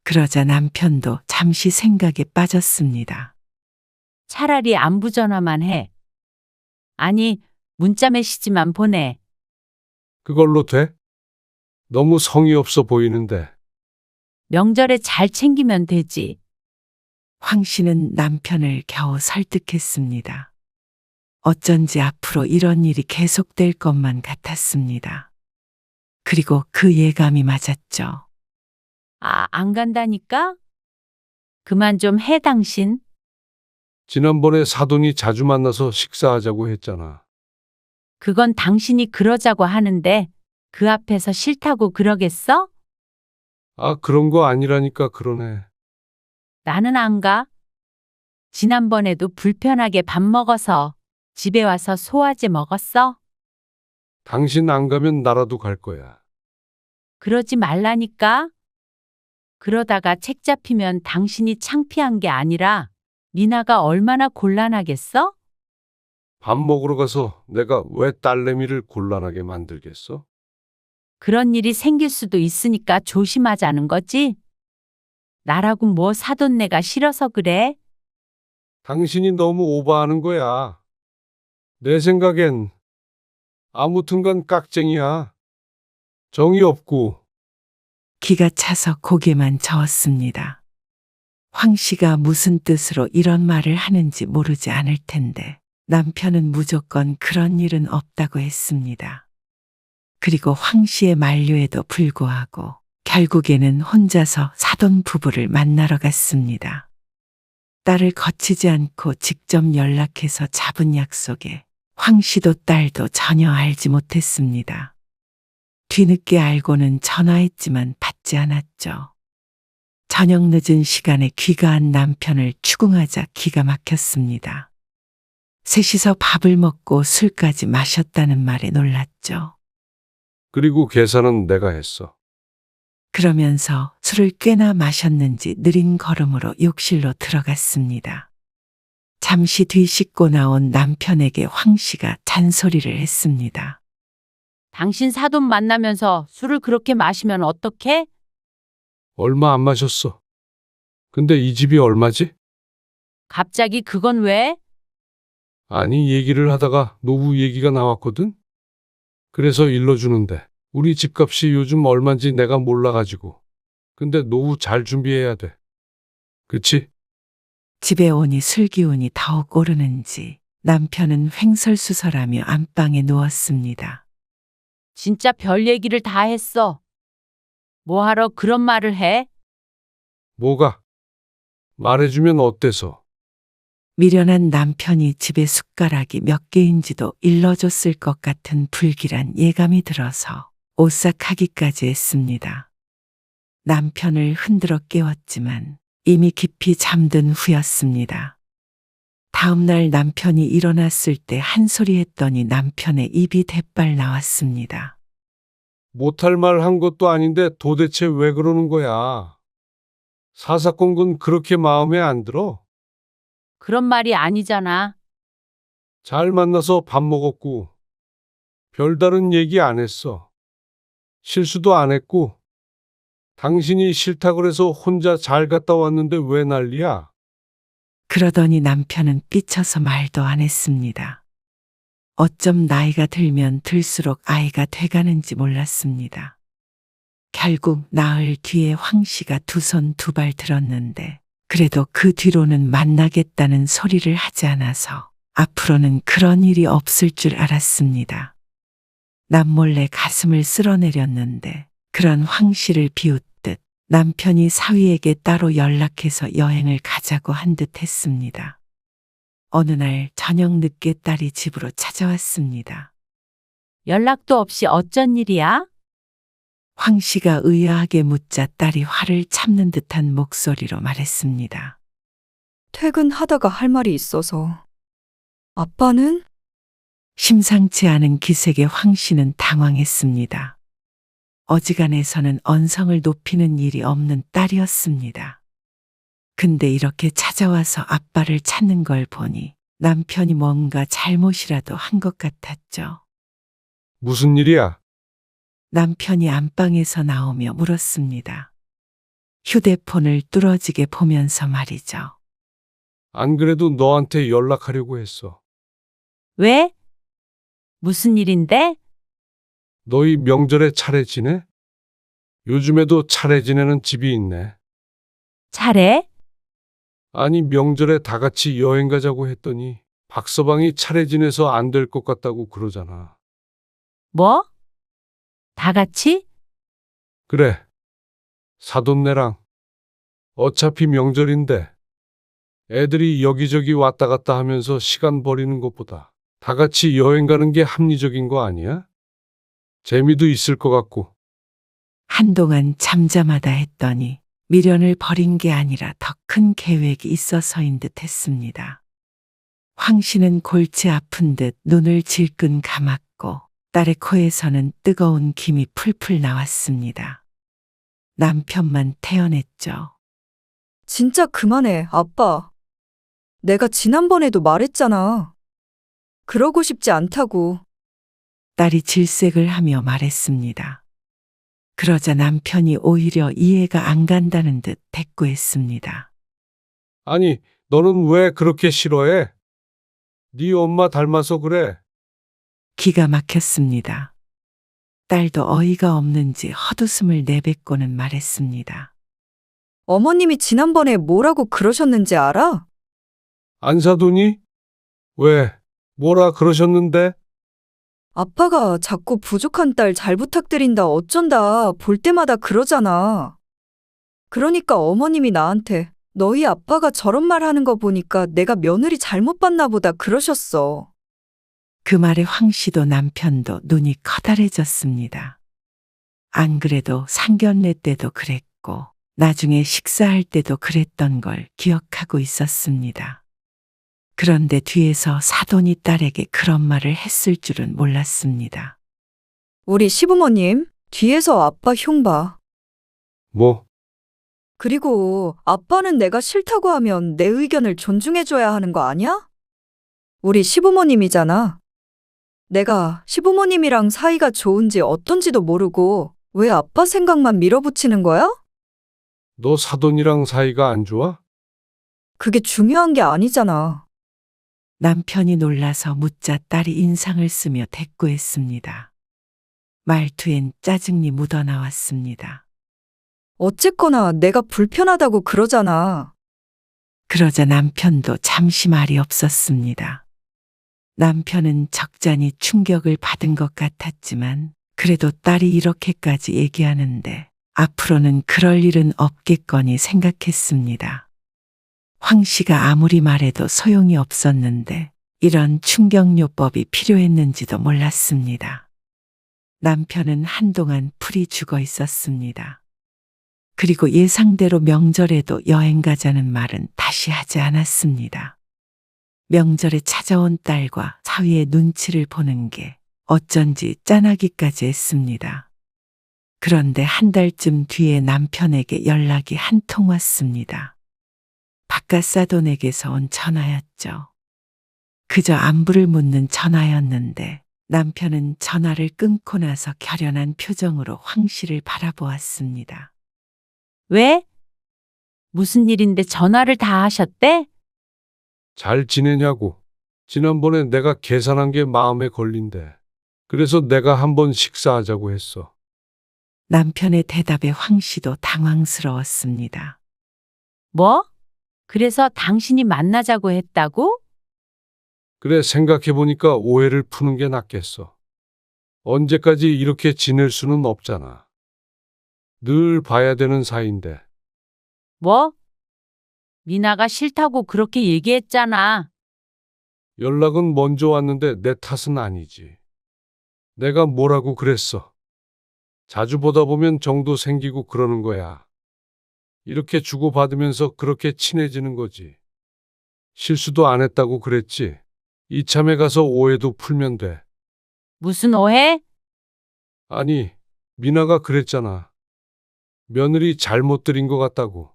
그러자 남편도 잠시 생각에 빠졌습니다. 차라리 안부 전화만 해. 아니, 문자 메시지만 보내. 그걸로 돼? 너무 성의 없어 보이는데. 명절에 잘 챙기면 되지. 황 씨는 남편을 겨우 설득했습니다. 어쩐지 앞으로 이런 일이 계속될 것만 같았습니다. 그리고 그 예감이 맞았죠. 안 간다니까? 그만 좀 해, 당신. 지난번에 사돈이 자주 만나서 식사하자고 했잖아. 그건 당신이 그러자고 하는데 그 앞에서 싫다고 그러겠어? 아, 그런 거 아니라니까 그러네. 나는 안 가. 지난번에도 불편하게 밥 먹어서 집에 와서 소화제 먹었어? 당신 안 가면 나라도 갈 거야. 그러지 말라니까. 그러다가 책 잡히면 당신이 창피한 게 아니라 미나가 얼마나 곤란하겠어? 밥 먹으러 가서 내가 왜 딸내미를 곤란하게 만들겠어? 그런 일이 생길 수도 있으니까 조심하자는 거지? 나라고 뭐 사돈 내가 싫어서 그래? 당신이 너무 오버하는 거야. 내 생각엔 아무튼간 깍쟁이야. 정이 없고. 기가 차서 고개만 저었습니다. 황 씨가 무슨 뜻으로 이런 말을 하는지 모르지 않을 텐데 남편은 무조건 그런 일은 없다고 했습니다. 그리고 황 씨의 만류에도 불구하고 결국에는 혼자서 사돈 부부를 만나러 갔습니다. 딸을 거치지 않고 직접 연락해서 잡은 약속에 황 씨도 딸도 전혀 알지 못했습니다. 뒤늦게 알고는 전화했지만 받지 않았죠. 저녁 늦은 시간에 귀가한 남편을 추궁하자 기가 막혔습니다. 셋이서 밥을 먹고 술까지 마셨다는 말에 놀랐죠. 그리고 계산은 내가 했어. 그러면서 술을 꽤나 마셨는지 느린 걸음으로 욕실로 들어갔습니다. 잠시 뒤 씻고 나온 남편에게 황 씨가 잔소리를 했습니다. 당신 사돈 만나면서 술을 그렇게 마시면 어떡해? 얼마 안 마셨어. 근데 이 집이 얼마지? 갑자기 그건 왜? 아니, 얘기를 하다가 노후 얘기가 나왔거든? 그래서 일러주는데 우리 집값이 요즘 얼만지 내가 몰라가지고. 근데 노후 잘 준비해야 돼. 그치? 집에 오니 술기운이 더욱 오르는지 남편은 횡설수설하며 안방에 누웠습니다. 진짜 별 얘기를 다 했어. 뭐하러 그런 말을 해? 뭐가? 말해주면 어때서? 미련한 남편이 집에 숟가락이 몇 개인지도 일러줬을 것 같은 불길한 예감이 들어서 오싹하기까지 했습니다. 남편을 흔들어 깨웠지만 이미 깊이 잠든 후였습니다. 다음 날 남편이 일어났을 때 한 소리 했더니 남편의 입이 대빨 나왔습니다. 못할 말 한 것도 아닌데 도대체 왜 그러는 거야? 사사건건 그렇게 마음에 안 들어? 그런 말이 아니잖아. 잘 만나서 밥 먹었고, 별다른 얘기 안 했어. 실수도 안 했고, 당신이 싫다 그래서 혼자 잘 갔다 왔는데 왜 난리야? 그러더니 남편은 삐쳐서 말도 안 했습니다. 어쩜 나이가 들면 들수록 아이가 돼가는지 몰랐습니다. 결국 나흘 뒤에 황 씨가 두 손 두 발 들었는데 그래도 그 뒤로는 만나겠다는 소리를 하지 않아서 앞으로는 그런 일이 없을 줄 알았습니다. 남몰래 가슴을 쓸어내렸는데 그런 황 씨를 비웃듯 남편이 사위에게 따로 연락해서 여행을 가자고 한 듯 했습니다. 어느 날 저녁 늦게 딸이 집으로 찾아왔습니다. 연락도 없이 어쩐 일이야? 황 씨가 의아하게 묻자 딸이 화를 참는 듯한 목소리로 말했습니다. 퇴근하다가 할 말이 있어서. 아빠는? 심상치 않은 기색에 황 씨는 당황했습니다. 어지간해서는 언성을 높이는 일이 없는 딸이었습니다. 근데 이렇게 찾아와서 아빠를 찾는 걸 보니 남편이 뭔가 잘못이라도 한 것 같았죠. 무슨 일이야? 남편이 안방에서 나오며 물었습니다. 휴대폰을 뚫어지게 보면서 말이죠. 안 그래도 너한테 연락하려고 했어. 왜? 무슨 일인데? 너희 명절에 차례 지내? 요즘에도 차례 지내는 집이 있네. 차례? 아니, 명절에 다 같이 여행 가자고 했더니 박서방이 차례 지내서 안 될 것 같다고 그러잖아. 뭐? 다 같이? 그래. 사돈네랑. 어차피 명절인데 애들이 여기저기 왔다 갔다 하면서 시간 버리는 것보다 다 같이 여행 가는 게 합리적인 거 아니야? 재미도 있을 것 같고. 한동안 잠잠하다 했더니 미련을 버린 게 아니라 더 큰 계획이 있어서인 듯 했습니다. 황 씨는 골치 아픈 듯 눈을 질끈 감았고 딸의 코에서는 뜨거운 김이 풀풀 나왔습니다. 남편만 태어냈죠. 진짜 그만해, 아빠. 내가 지난번에도 말했잖아. 그러고 싶지 않다고. 딸이 질색을 하며 말했습니다. 그러자 남편이 오히려 이해가 안 간다는 듯 대꾸했습니다. 아니, 너는 왜 그렇게 싫어해? 네 엄마 닮아서 그래. 기가 막혔습니다. 딸도 어이가 없는지 헛웃음을 내뱉고는 말했습니다. 어머님이 지난번에 뭐라고 그러셨는지 알아? 안 사돈이? 왜? 뭐라 그러셨는데? 아빠가 자꾸 부족한 딸 잘 부탁드린다 어쩐다 볼 때마다 그러잖아. 그러니까 어머님이 나한테 너희 아빠가 저런 말 하는 거 보니까 내가 며느리 잘못 봤나 보다 그러셨어. 그 말에 황 씨도 남편도 눈이 커다래졌습니다. 안 그래도 상견례 때도 그랬고 나중에 식사할 때도 그랬던 걸 기억하고 있었습니다. 그런데 뒤에서 사돈이 딸에게 그런 말을 했을 줄은 몰랐습니다. 우리 시부모님, 뒤에서 아빠 흉 봐. 뭐? 그리고 아빠는 내가 싫다고 하면 내 의견을 존중해줘야 하는 거 아니야? 우리 시부모님이잖아. 내가 시부모님이랑 사이가 좋은지 어떤지도 모르고 왜 아빠 생각만 밀어붙이는 거야? 너 사돈이랑 사이가 안 좋아? 그게 중요한 게 아니잖아. 남편이 놀라서 묻자 딸이 인상을 쓰며 대꾸했습니다. 말투엔 짜증이 묻어나왔습니다. 어쨌거나 내가 불편하다고 그러잖아. 그러자 남편도 잠시 말이 없었습니다. 남편은 적잖이 충격을 받은 것 같았지만 그래도 딸이 이렇게까지 얘기하는데 앞으로는 그럴 일은 없겠거니 생각했습니다. 황 씨가 아무리 말해도 소용이 없었는데 이런 충격요법이 필요했는지도 몰랐습니다. 남편은 한동안 풀이 죽어 있었습니다. 그리고 예상대로 명절에도 여행 가자는 말은 다시 하지 않았습니다. 명절에 찾아온 딸과 사위의 눈치를 보는 게 어쩐지 짠하기까지 했습니다. 그런데 한 달쯤 뒤에 남편에게 연락이 한 통 왔습니다. 바깥 사돈에게서 온 전화였죠. 그저 안부를 묻는 전화였는데 남편은 전화를 끊고 나서 결연한 표정으로 황 씨를 바라보았습니다. 왜? 무슨 일인데 전화를 다 하셨대? 잘 지내냐고. 지난번에 내가 계산한 게 마음에 걸린대. 그래서 내가 한번 식사하자고 했어. 남편의 대답에 황 씨도 당황스러웠습니다. 뭐? 그래서 당신이 만나자고 했다고? 그래, 생각해보니까 오해를 푸는 게 낫겠어. 언제까지 이렇게 지낼 수는 없잖아. 늘 봐야 되는 사이인데. 뭐? 미나가 싫다고 그렇게 얘기했잖아. 연락은 먼저 왔는데 내 탓은 아니지. 내가 뭐라고 그랬어. 자주 보다 보면 정도 생기고 그러는 거야. 이렇게 주고받으면서 그렇게 친해지는 거지. 실수도 안 했다고 그랬지. 이참에 가서 오해도 풀면 돼. 무슨 오해? 아니, 미나가 그랬잖아. 며느리 잘못 들인 것 같다고.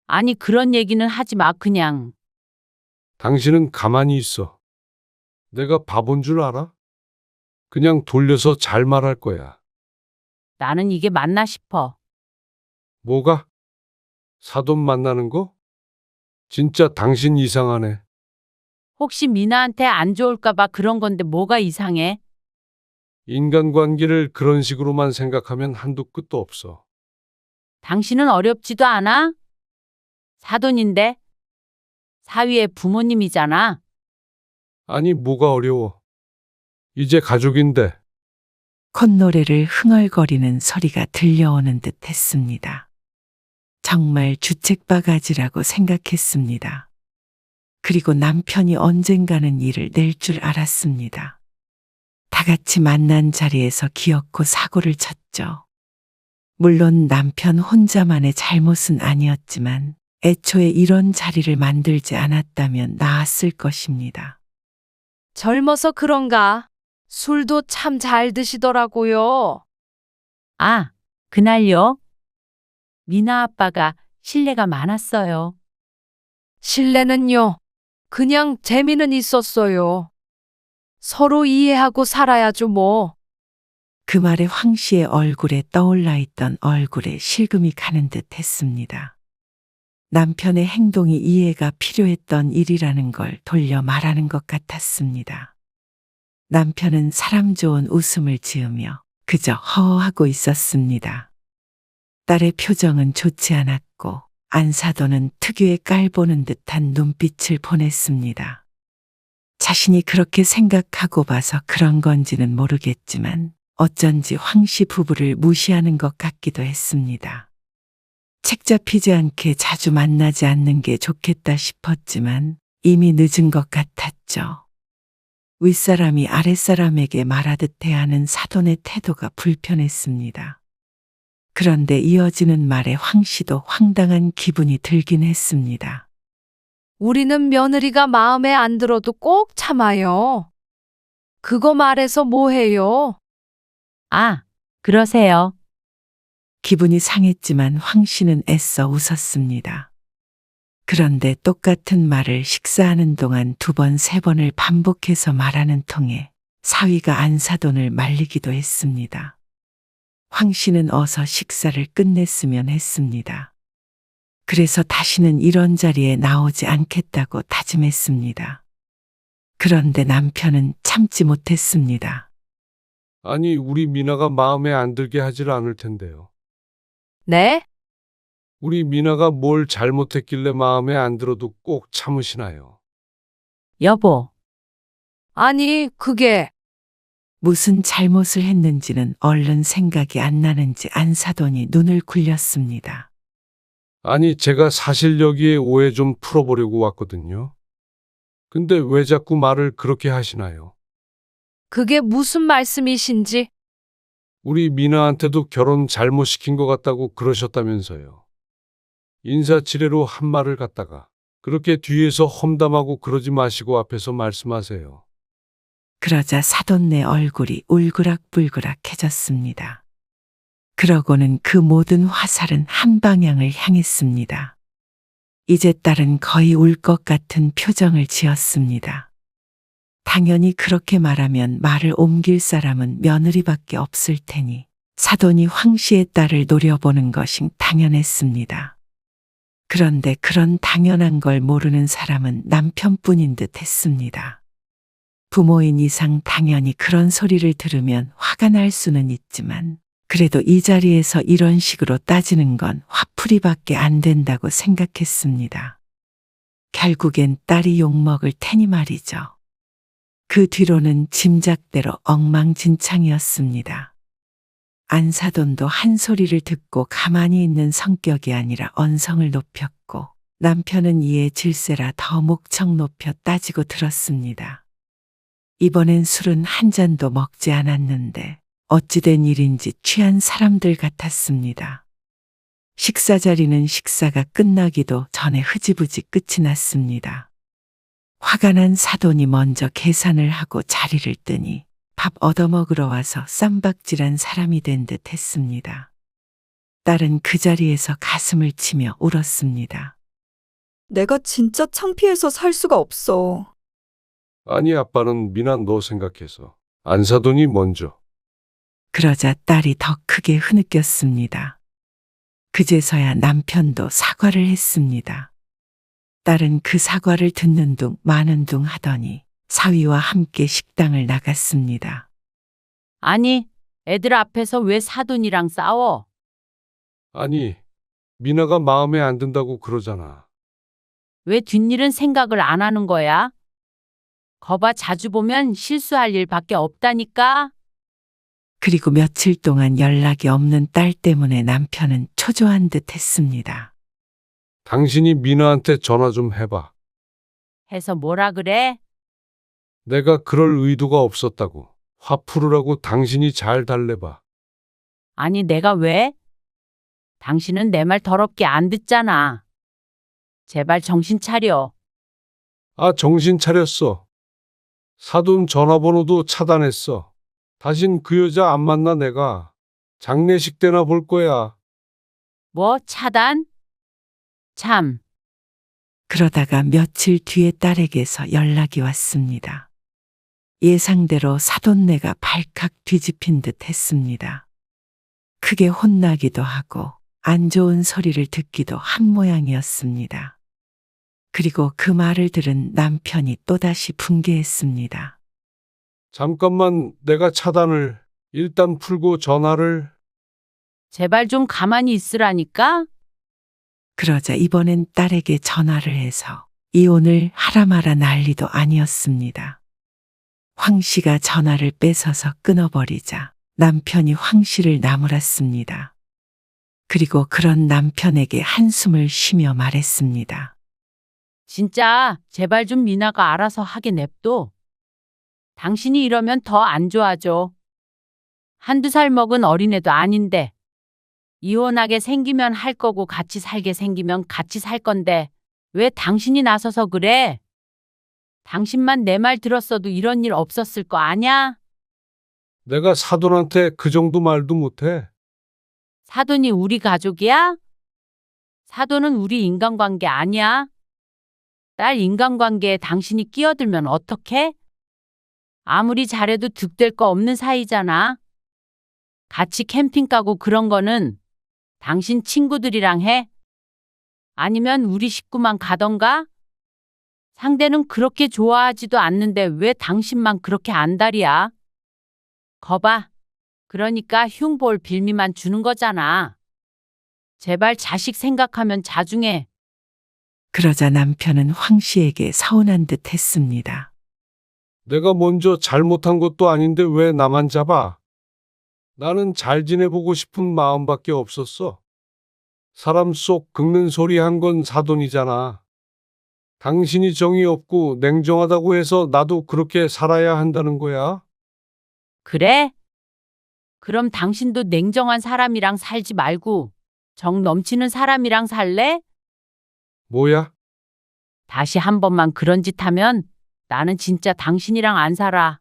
아니 그런 얘기는 하지 마 그냥. 당신은 가만히 있어. 내가 바본 줄 알아? 그냥 돌려서 잘 말할 거야. 나는 이게 맞나 싶어. 뭐가? 사돈 만나는 거? 진짜 당신 이상하네. 혹시 미나한테 안 좋을까 봐 그런 건데 뭐가 이상해? 인간관계를 그런 식으로만 생각하면 한도 끝도 없어. 당신은 어렵지도 않아? 사돈인데 사위의 부모님이잖아. 아니, 뭐가 어려워. 이제 가족인데. 콧노래를 흥얼거리는 소리가 들려오는 듯 했습니다. 정말 주책바가지라고 생각했습니다. 그리고 남편이 언젠가는 일을 낼 줄 알았습니다. 다 같이 만난 자리에서 기어코 사고를 쳤죠. 물론 남편 혼자만의 잘못은 아니었지만 애초에 이런 자리를 만들지 않았다면 나았을 것입니다. 젊어서 그런가? 술도 참 잘 드시더라고요. 아, 그날요? 미나 아빠가 신뢰가 많았어요. 신뢰는요. 그냥 재미는 있었어요. 서로 이해하고 살아야죠 뭐. 그 말에 황 씨의 얼굴에 떠올라 있던 얼굴에 실금이 가는 듯 했습니다. 남편의 행동이 이해가 필요했던 일이라는 걸 돌려 말하는 것 같았습니다. 남편은 사람 좋은 웃음을 지으며 그저 허허하고 있었습니다. 딸의 표정은 좋지 않았고 안사돈은 특유의 깔보는 듯한 눈빛을 보냈습니다. 자신이 그렇게 생각하고 봐서 그런 건지는 모르겠지만 어쩐지 황 씨 부부를 무시하는 것 같기도 했습니다. 책 잡히지 않게 자주 만나지 않는 게 좋겠다 싶었지만 이미 늦은 것 같았죠. 윗사람이 아랫사람에게 말하듯 대하는 사돈의 태도가 불편했습니다. 그런데 이어지는 말에 황 씨도 황당한 기분이 들긴 했습니다. 우리는 며느리가 마음에 안 들어도 꼭 참아요. 그거 말해서 뭐해요? 아, 그러세요. 기분이 상했지만 황 씨는 애써 웃었습니다. 그런데 똑같은 말을 식사하는 동안 2번, 3번을 반복해서 말하는 통에 사위가 안사돈을 말리기도 했습니다. 황 씨는 어서 식사를 끝냈으면 했습니다. 그래서 다시는 이런 자리에 나오지 않겠다고 다짐했습니다. 그런데 남편은 참지 못했습니다. 아니, 우리 미나가 마음에 안 들게 하질 않을 텐데요. 네? 우리 미나가 뭘 잘못했길래 마음에 안 들어도 꼭 참으시나요? 여보, 아니, 그게 무슨 잘못을 했는지는 얼른 생각이 안 나는지 안사돈이 눈을 굴렸습니다. 아니, 제가 사실 여기에 오해 좀 풀어보려고 왔거든요. 근데 왜 자꾸 말을 그렇게 하시나요? 그게 무슨 말씀이신지. 우리 미나한테도 결혼 잘못 시킨 것 같다고 그러셨다면서요. 인사치레로 한 말을 갖다가 그렇게 뒤에서 험담하고 그러지 마시고 앞에서 말씀하세요. 그러자 사돈네 얼굴이 울그락불그락해졌습니다. 그러고는 그 모든 화살은 한 방향을 향했습니다. 이제 딸은 거의 울 것 같은 표정을 지었습니다. 당연히 그렇게 말하면 말을 옮길 사람은 며느리밖에 없을 테니 사돈이 황 씨의 딸을 노려보는 것이 당연했습니다. 그런데 그런 당연한 걸 모르는 사람은 남편뿐인 듯 했습니다. 부모인 이상 당연히 그런 소리를 들으면 화가 날 수는 있지만 그래도 이 자리에서 이런 식으로 따지는 건 화풀이밖에 안 된다고 생각했습니다. 결국엔 딸이 욕먹을 테니 말이죠. 그 뒤로는 짐작대로 엉망진창이었습니다. 안사돈도 한 소리를 듣고 가만히 있는 성격이 아니라 언성을 높였고 남편은 이에 질세라 더 목청 높여 따지고 들었습니다. 이번엔 술은 한 잔도 먹지 않았는데 어찌된 일인지 취한 사람들 같았습니다. 식사 자리는 식사가 끝나기도 전에 흐지부지 끝이 났습니다. 화가 난 사돈이 먼저 계산을 하고 자리를 뜨니 밥 얻어먹으러 와서 쌈박질한 사람이 된 듯 했습니다. 딸은 그 자리에서 가슴을 치며 울었습니다. 내가 진짜 창피해서 살 수가 없어. 아니, 아빠는 미나 너 생각해서 안사돈이 먼저. 그러자 딸이 더 크게 흐느꼈습니다. 그제서야 남편도 사과를 했습니다. 딸은 그 사과를 듣는 둥 마는 둥 하더니 사위와 함께 식당을 나갔습니다. 아니, 애들 앞에서 왜 사돈이랑 싸워? 아니, 미나가 마음에 안 든다고 그러잖아. 왜 뒷일은 생각을 안 하는 거야? 거봐, 자주 보면 실수할 일밖에 없다니까? 그리고 며칠 동안 연락이 없는 딸 때문에 남편은 초조한 듯 했습니다. 당신이 미나한테 전화 좀 해봐. 해서 뭐라 그래? 내가 그럴 의도가 없었다고. 화 풀으라고 당신이 잘 달래봐. 아니, 내가 왜? 당신은 내 말 더럽게 안 듣잖아. 제발 정신 차려. 아, 정신 차렸어. 사돈 전화번호도 차단했어. 다신 그 여자 안 만나 내가. 장례식 때나 볼 거야. 뭐, 차단? 참, 그러다가 며칠 뒤에 딸에게서 연락이 왔습니다. 예상대로 사돈네가 발칵 뒤집힌 듯 했습니다. 크게 혼나기도 하고 안 좋은 소리를 듣기도 한 모양이었습니다. 그리고 그 말을 들은 남편이 또다시 분개했습니다. 잠깐만 내가 차단을 일단 풀고 전화를. 제발 좀 가만히 있으라니까? 그러자 이번엔 딸에게 전화를 해서 이혼을 하라 마라 난리도 아니었습니다. 황 씨가 전화를 뺏어서 끊어버리자 남편이 황 씨를 나무랐습니다. 그리고 그런 남편에게 한숨을 쉬며 말했습니다. 진짜 제발 좀 미나가 알아서 하게 냅둬. 당신이 이러면 더 안 좋아져. 한두 살 먹은 어린애도 아닌데. 이혼하게 생기면 할 거고 같이 살게 생기면 같이 살 건데 왜 당신이 나서서 그래? 당신만 내 말 들었어도 이런 일 없었을 거 아냐? 내가 사돈한테 그 정도 말도 못해. 사돈이 우리 가족이야? 사돈은 우리 인간관계 아니야? 딸 인간관계에 당신이 끼어들면 어떡해? 아무리 잘해도 득될 거 없는 사이잖아. 같이 캠핑 가고 그런 거는 당신 친구들이랑 해? 아니면 우리 식구만 가던가? 상대는 그렇게 좋아하지도 않는데 왜 당신만 그렇게 안달이야? 거봐. 그러니까 흉볼 빌미만 주는 거잖아. 제발 자식 생각하면 자중해. 그러자 남편은 황 씨에게 서운한 듯 했습니다. 내가 먼저 잘못한 것도 아닌데 왜 나만 잡아? 나는 잘 지내보고 싶은 마음밖에 없었어. 사람 속 긁는 소리 한 건 사돈이잖아. 당신이 정이 없고 냉정하다고 해서 나도 그렇게 살아야 한다는 거야? 그래? 그럼 당신도 냉정한 사람이랑 살지 말고 정 넘치는 사람이랑 살래? 뭐야? 다시 한 번만 그런 짓 하면 나는 진짜 당신이랑 안 살아.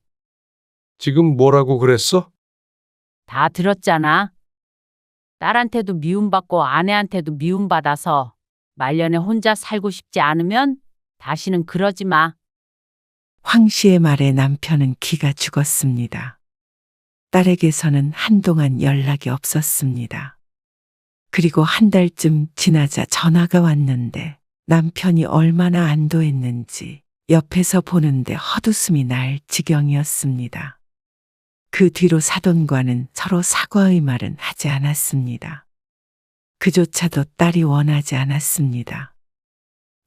지금 뭐라고 그랬어? 다 들었잖아. 딸한테도 미움받고 아내한테도 미움받아서 말년에 혼자 살고 싶지 않으면 다시는 그러지 마. 황 씨의 말에 남편은 기가 죽었습니다. 딸에게서는 한동안 연락이 없었습니다. 그리고 한 달쯤 지나자 전화가 왔는데 남편이 얼마나 안도했는지 옆에서 보는데 헛웃음이 날 지경이었습니다. 그 뒤로 사돈과는 서로 사과의 말은 하지 않았습니다. 그조차도 딸이 원하지 않았습니다.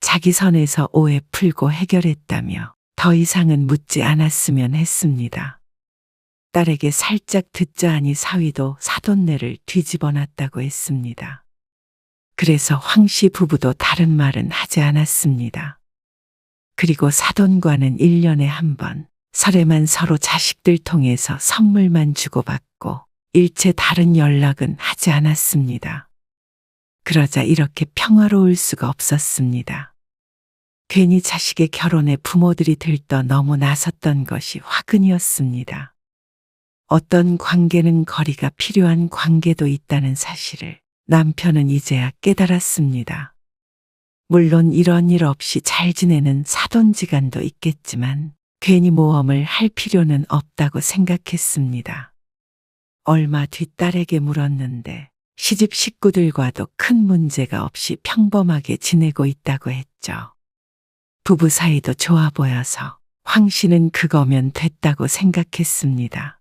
자기 선에서 오해 풀고 해결했다며 더 이상은 묻지 않았으면 했습니다. 딸에게 살짝 듣자 하니 사위도 사돈네를 뒤집어 놨다고 했습니다. 그래서 황 씨 부부도 다른 말은 하지 않았습니다. 그리고 사돈과는 1년에 한 번 설에만 서로 자식들 통해서 선물만 주고받고 일체 다른 연락은 하지 않았습니다. 그러자 이렇게 평화로울 수가 없었습니다. 괜히 자식의 결혼에 부모들이 들떠 너무 나섰던 것이 화근이었습니다. 어떤 관계는 거리가 필요한 관계도 있다는 사실을 남편은 이제야 깨달았습니다. 물론 이런 일 없이 잘 지내는 사돈지간도 있겠지만 괜히 모험을 할 필요는 없다고 생각했습니다. 얼마 뒤 딸에게 물었는데 시집 식구들과도 큰 문제가 없이 평범하게 지내고 있다고 했죠. 부부 사이도 좋아 보여서 황 씨는 그거면 됐다고 생각했습니다.